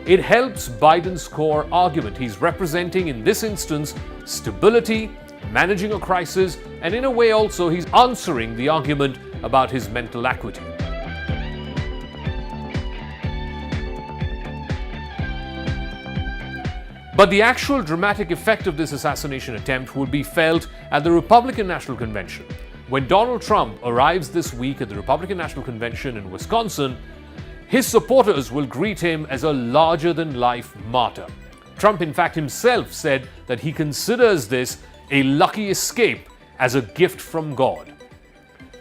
It helps Biden's core argument. He's representing, in this instance, stability, managing a crisis, and in a way also he's answering the argument about his mental acuity. But the actual dramatic effect of this assassination attempt will be felt at the Republican National Convention. When Donald Trump arrives this week at the Republican National Convention in Wisconsin, his supporters will greet him as a larger-than-life martyr. Trump, in fact, himself said that he considers this a lucky escape as a gift from God.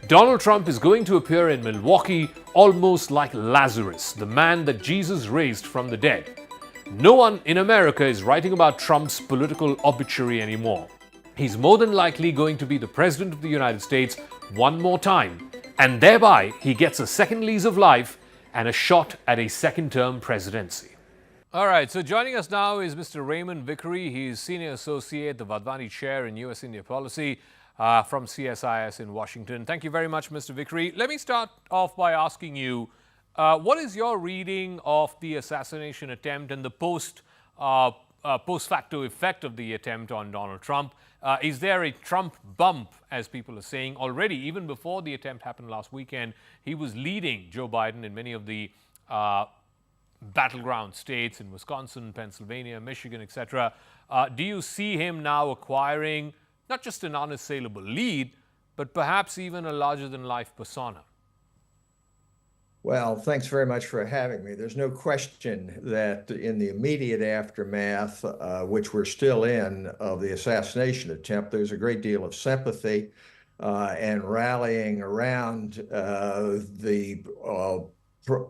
Donald Trump is going to appear in Milwaukee almost like Lazarus, the man that Jesus raised from the dead. No one in America is writing about Trump's political obituary anymore. He's more than likely going to be the President of the United States one more time, and thereby he gets a second lease of life and a shot at a second-term presidency. All right, so joining us now is Mr. Raymond Vickery. He's Senior Associate, the Vadvani Chair in U.S.-India Policy from CSIS in Washington. Thank you very much, Mr. Vickery. Let me start off by asking you, what is your reading of the assassination attempt and the post facto effect of the attempt on Donald Trump? Is there a Trump bump, as people are saying? Already, even before the attempt happened last weekend, he was leading Joe Biden in many of the battleground states in Wisconsin, Pennsylvania, Michigan, etc. Do you see him now acquiring not just an unassailable lead, but perhaps even a larger-than-life persona? Well, thanks very much for having me. There's no question that in the immediate aftermath, which we're still in, of the assassination attempt, there's a great deal of sympathy and rallying around the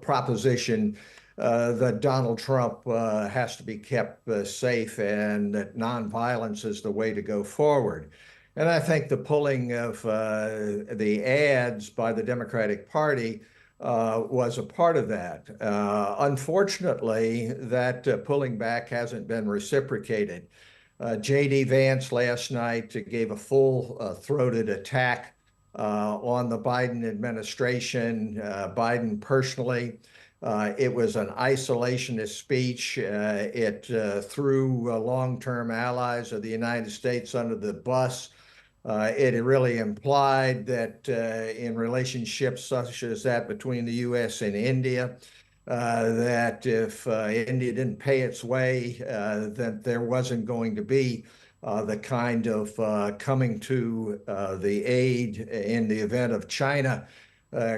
proposition that Donald Trump has to be kept safe and that nonviolence is the way to go forward. And I think the pulling of the ads by the Democratic Party was a part of that. Unfortunately, that pulling back hasn't been reciprocated. J.D. Vance last night gave a full-throated attack on the Biden administration, Biden personally. It was an isolationist speech. It threw long-term allies of the United States under the bus. It really implied that in relationships such as that between the U.S. and India, that if India didn't pay its way, that there wasn't going to be the kind of coming to the aid in the event of China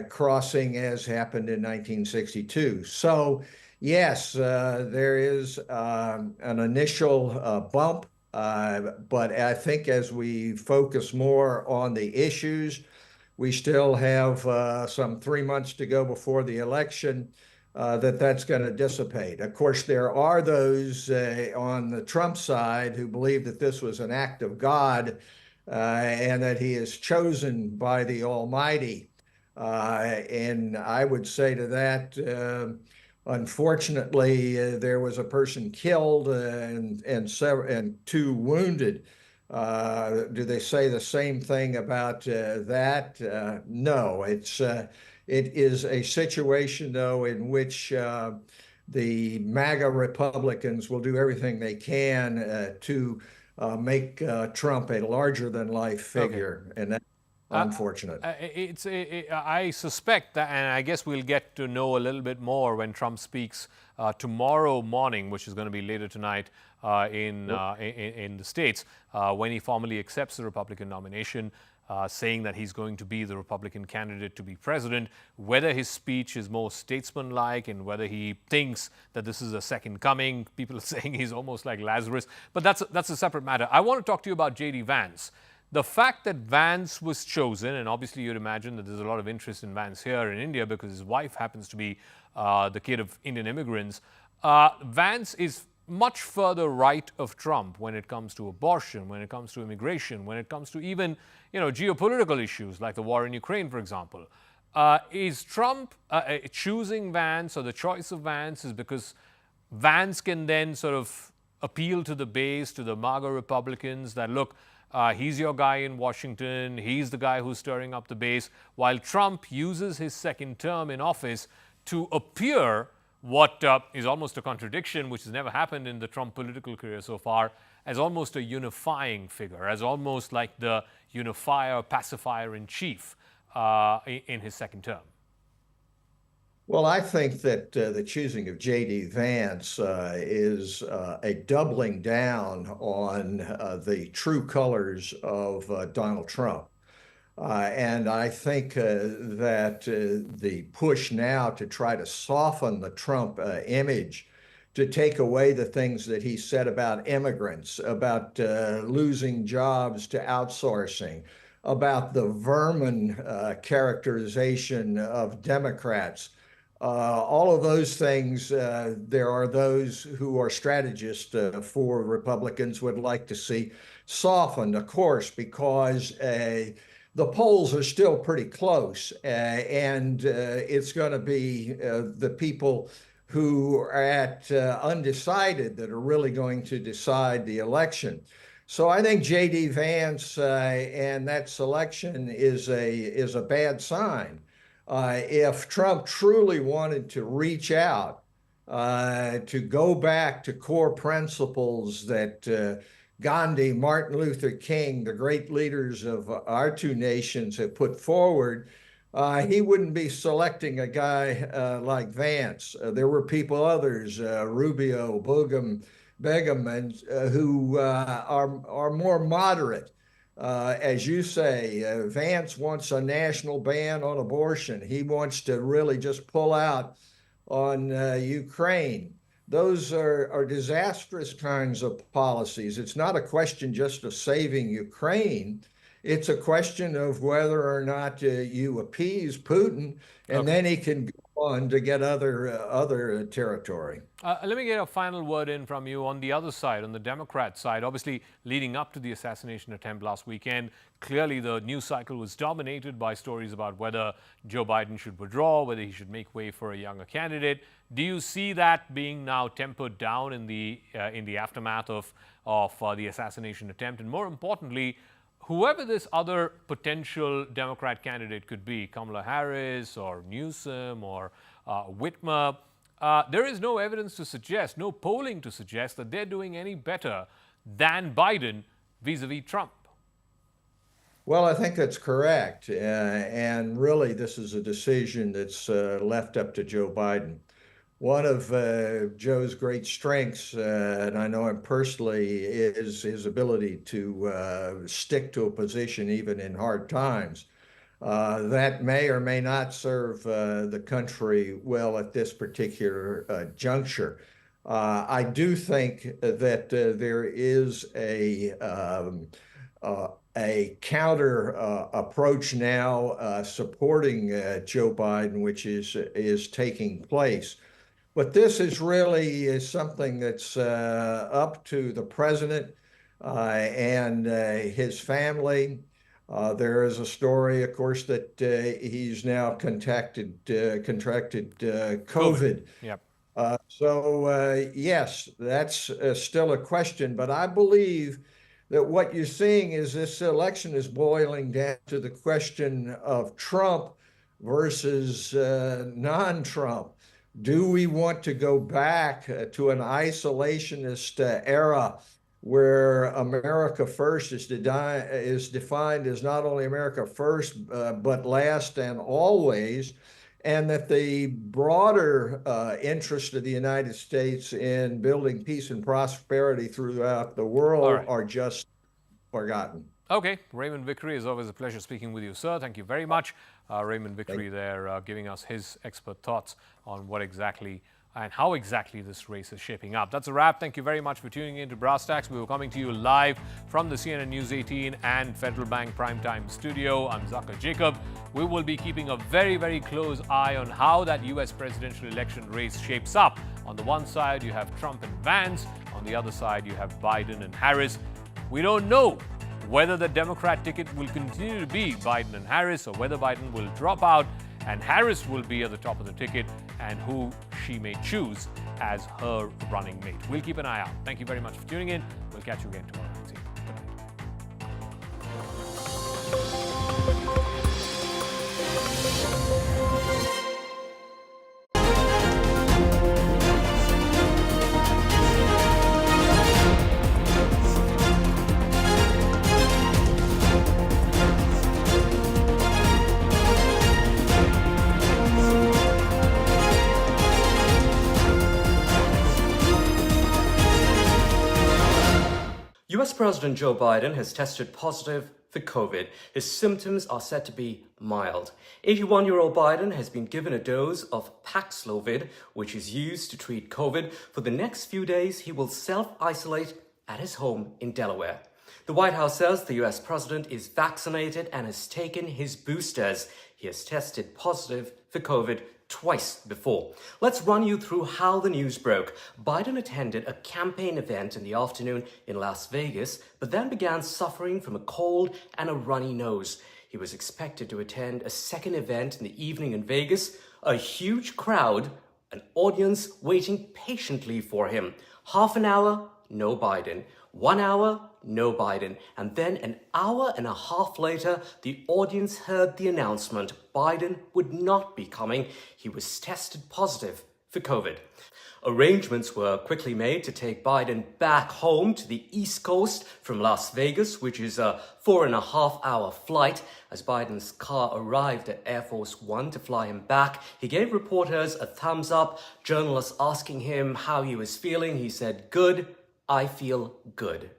crossing as happened in 1962. So, yes, there is an initial bump. But I think as we focus more on the issues, we still have some 3 months to go before the election, that's going to dissipate. Of course, there are those on the Trump side who believe that this was an act of God and that he is chosen by the Almighty. And I would say to that, unfortunately, there was a person killed and two wounded. Do they say the same thing about that? No, it is a situation, though, in which the MAGA Republicans will do everything they can to make Trump a larger-than-life figure, and that's unfortunate. I suspect that, and I guess we'll get to know a little bit more when Trump speaks tomorrow morning, which is going to be later tonight in the States, when he formally accepts the Republican nomination, saying that he's going to be the Republican candidate to be president. Whether his speech is more statesmanlike and whether he thinks that this is a second coming, people are saying he's almost like Lazarus, but that's a separate matter. I want to talk to you about J.D. Vance. The fact that Vance was chosen, and obviously you'd imagine that there's a lot of interest in Vance here in India because his wife happens to be the kid of Indian immigrants. Vance is much further right of Trump when it comes to abortion, when it comes to immigration, when it comes to even geopolitical issues like the war in Ukraine, for example. Is Trump choosing Vance, or the choice of Vance is because Vance can then sort of appeal to the base, to the MAGA Republicans that, look, he's your guy in Washington, he's the guy who's stirring up the base, while Trump uses his second term in office to appear what is almost a contradiction, which has never happened in the Trump political career so far, as almost a unifying figure, as almost like the unifier, pacifier in chief in his second term. Well, I think that the choosing of J.D. Vance is a doubling down on the true colors of Donald Trump. And I think that the push now to try to soften the Trump image, to take away the things that he said about immigrants, about losing jobs to outsourcing, about the vermin characterization of Democrats, all of those things, there are those who are strategists for Republicans would like to see softened, of course, because the polls are still pretty close, and it's going to be the people who are at undecided that are really going to decide the election. So I think J.D. Vance and that selection is a bad sign. If Trump truly wanted to reach out, to go back to core principles that Gandhi, Martin Luther King, the great leaders of our two nations have put forward, he wouldn't be selecting a guy like Vance. There were others, Rubio, Begum, and who are more moderate. As you say, Vance wants a national ban on abortion. He wants to really just pull out on Ukraine. Those are disastrous kinds of policies. It's not a question just of saving Ukraine. It's a question of whether or not you appease Putin, and then he can go on to get other territory. Let me get a final word in from you on the other side, on the Democrat side. Obviously, leading up to the assassination attempt last weekend, clearly the news cycle was dominated by stories about whether Joe Biden should withdraw, whether he should make way for a younger candidate. Do you see that being now tempered down in the aftermath of the assassination attempt? And more importantly, whoever this other potential Democrat candidate could be, Kamala Harris or Newsom or Whitmer, there is no evidence to suggest, no polling to suggest that they're doing any better than Biden vis-a-vis Trump. Well, I think that's correct. And really, this is a decision that's left up to Joe Biden. One of Joe's great strengths, and I know him personally, is his ability to stick to a position even in hard times. That may or may not serve the country well at this particular juncture. I do think that there is a counter approach now supporting Joe Biden, which is taking place. But this is something that's up to the president and his family. There is a story, of course, that he's now contracted COVID. Yep. Yes, that's still a question. But I believe that what you're seeing is this election is boiling down to the question of Trump versus non-Trump. Do we want to go back to an isolationist era where America first is defined as not only America first, but last and always, and that the broader interest of the United States in building peace and prosperity throughout the world are just forgotten? Okay, Raymond Vickery, is always a pleasure speaking with you, sir. Thank you very much. Raymond Vickery there giving us his expert thoughts on what exactly and how exactly this race is shaping up. That's a wrap. Thank you very much for tuning in to Brass Tacks. We were coming to you live from the CNN News 18 and Federal Bank Primetime Studio. I'm Zaka Jacob. We will be keeping a very, very close eye on how that U.S. presidential election race shapes up. On the one side, you have Trump and Vance. On the other side, you have Biden and Harris. We don't know whether the Democrat ticket will continue to be Biden and Harris or whether Biden will drop out and Harris will be at the top of the ticket and who she may choose as her running mate. We'll keep an eye out. Thank you very much for tuning in. We'll catch you again tomorrow. See you. Good night. US President Joe Biden has tested positive for COVID. His symptoms are said to be mild. 81-year-old Biden has been given a dose of Paxlovid, which is used to treat COVID. For the next few days, he will self-isolate at his home in Delaware. The White House says the US president is vaccinated and has taken his boosters. He has tested positive for COVID twice before. Let's run you through how the news broke. Biden attended a campaign event in the afternoon in Las Vegas, but then began suffering from a cold and a runny nose. He was expected to attend a second event in the evening in Vegas, a huge crowd, an audience waiting patiently for him. Half an hour, no Biden. 1 hour, no Biden. And then an hour and a half later, the audience heard the announcement Biden would not be coming. He was tested positive for COVID. Arrangements were quickly made to take Biden back home to the East Coast from Las Vegas, which is a 4.5-hour flight. As Biden's car arrived at Air Force One to fly him back, he gave reporters a thumbs up. Journalists asking him how he was feeling, he said, "Good. I feel good."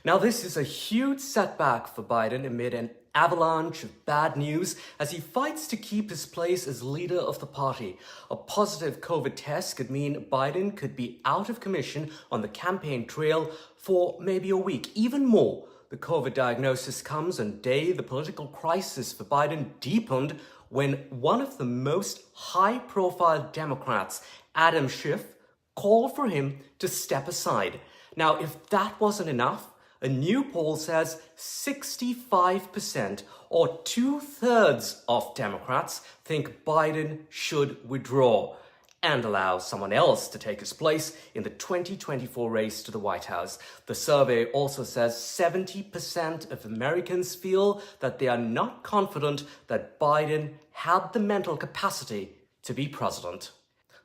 Now, this is a huge setback for Biden amid an avalanche of bad news as he fights to keep his place as leader of the party. A positive COVID test could mean Biden could be out of commission on the campaign trail for maybe a week, even more. The COVID diagnosis comes on day the political crisis for Biden deepened when one of the most high-profile Democrats, Adam Schiff, called for him to step aside. Now, if that wasn't enough, a new poll says 65% or 2/3 of Democrats think Biden should withdraw and allow someone else to take his place in the 2024 race to the White House. The survey also says 70% of Americans feel that they are not confident that Biden had the mental capacity to be president.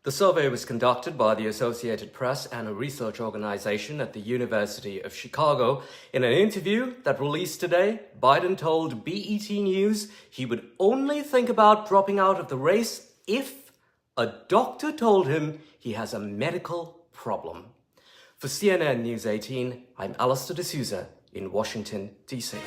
The survey was conducted by the Associated Press and a research organization at the University of Chicago. In an interview that released today, Biden told BET News he would only think about dropping out of the race if a doctor told him he has a medical problem. For CNN News 18, I'm Alistair D'Souza in Washington, D.C.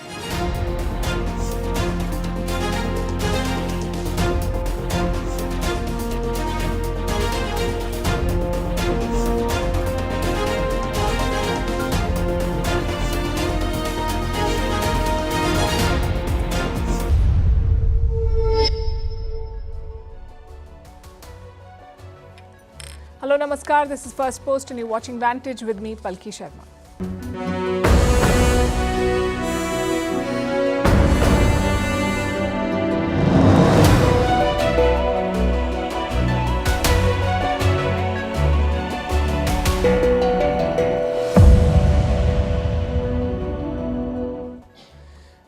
Hello, Namaskar. This is First Post and you're watching Vantage with me, Palki Sharma.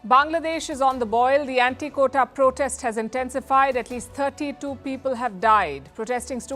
Bangladesh is on the boil. The anti-quota protest has intensified. At least 32 people have died. Protesting students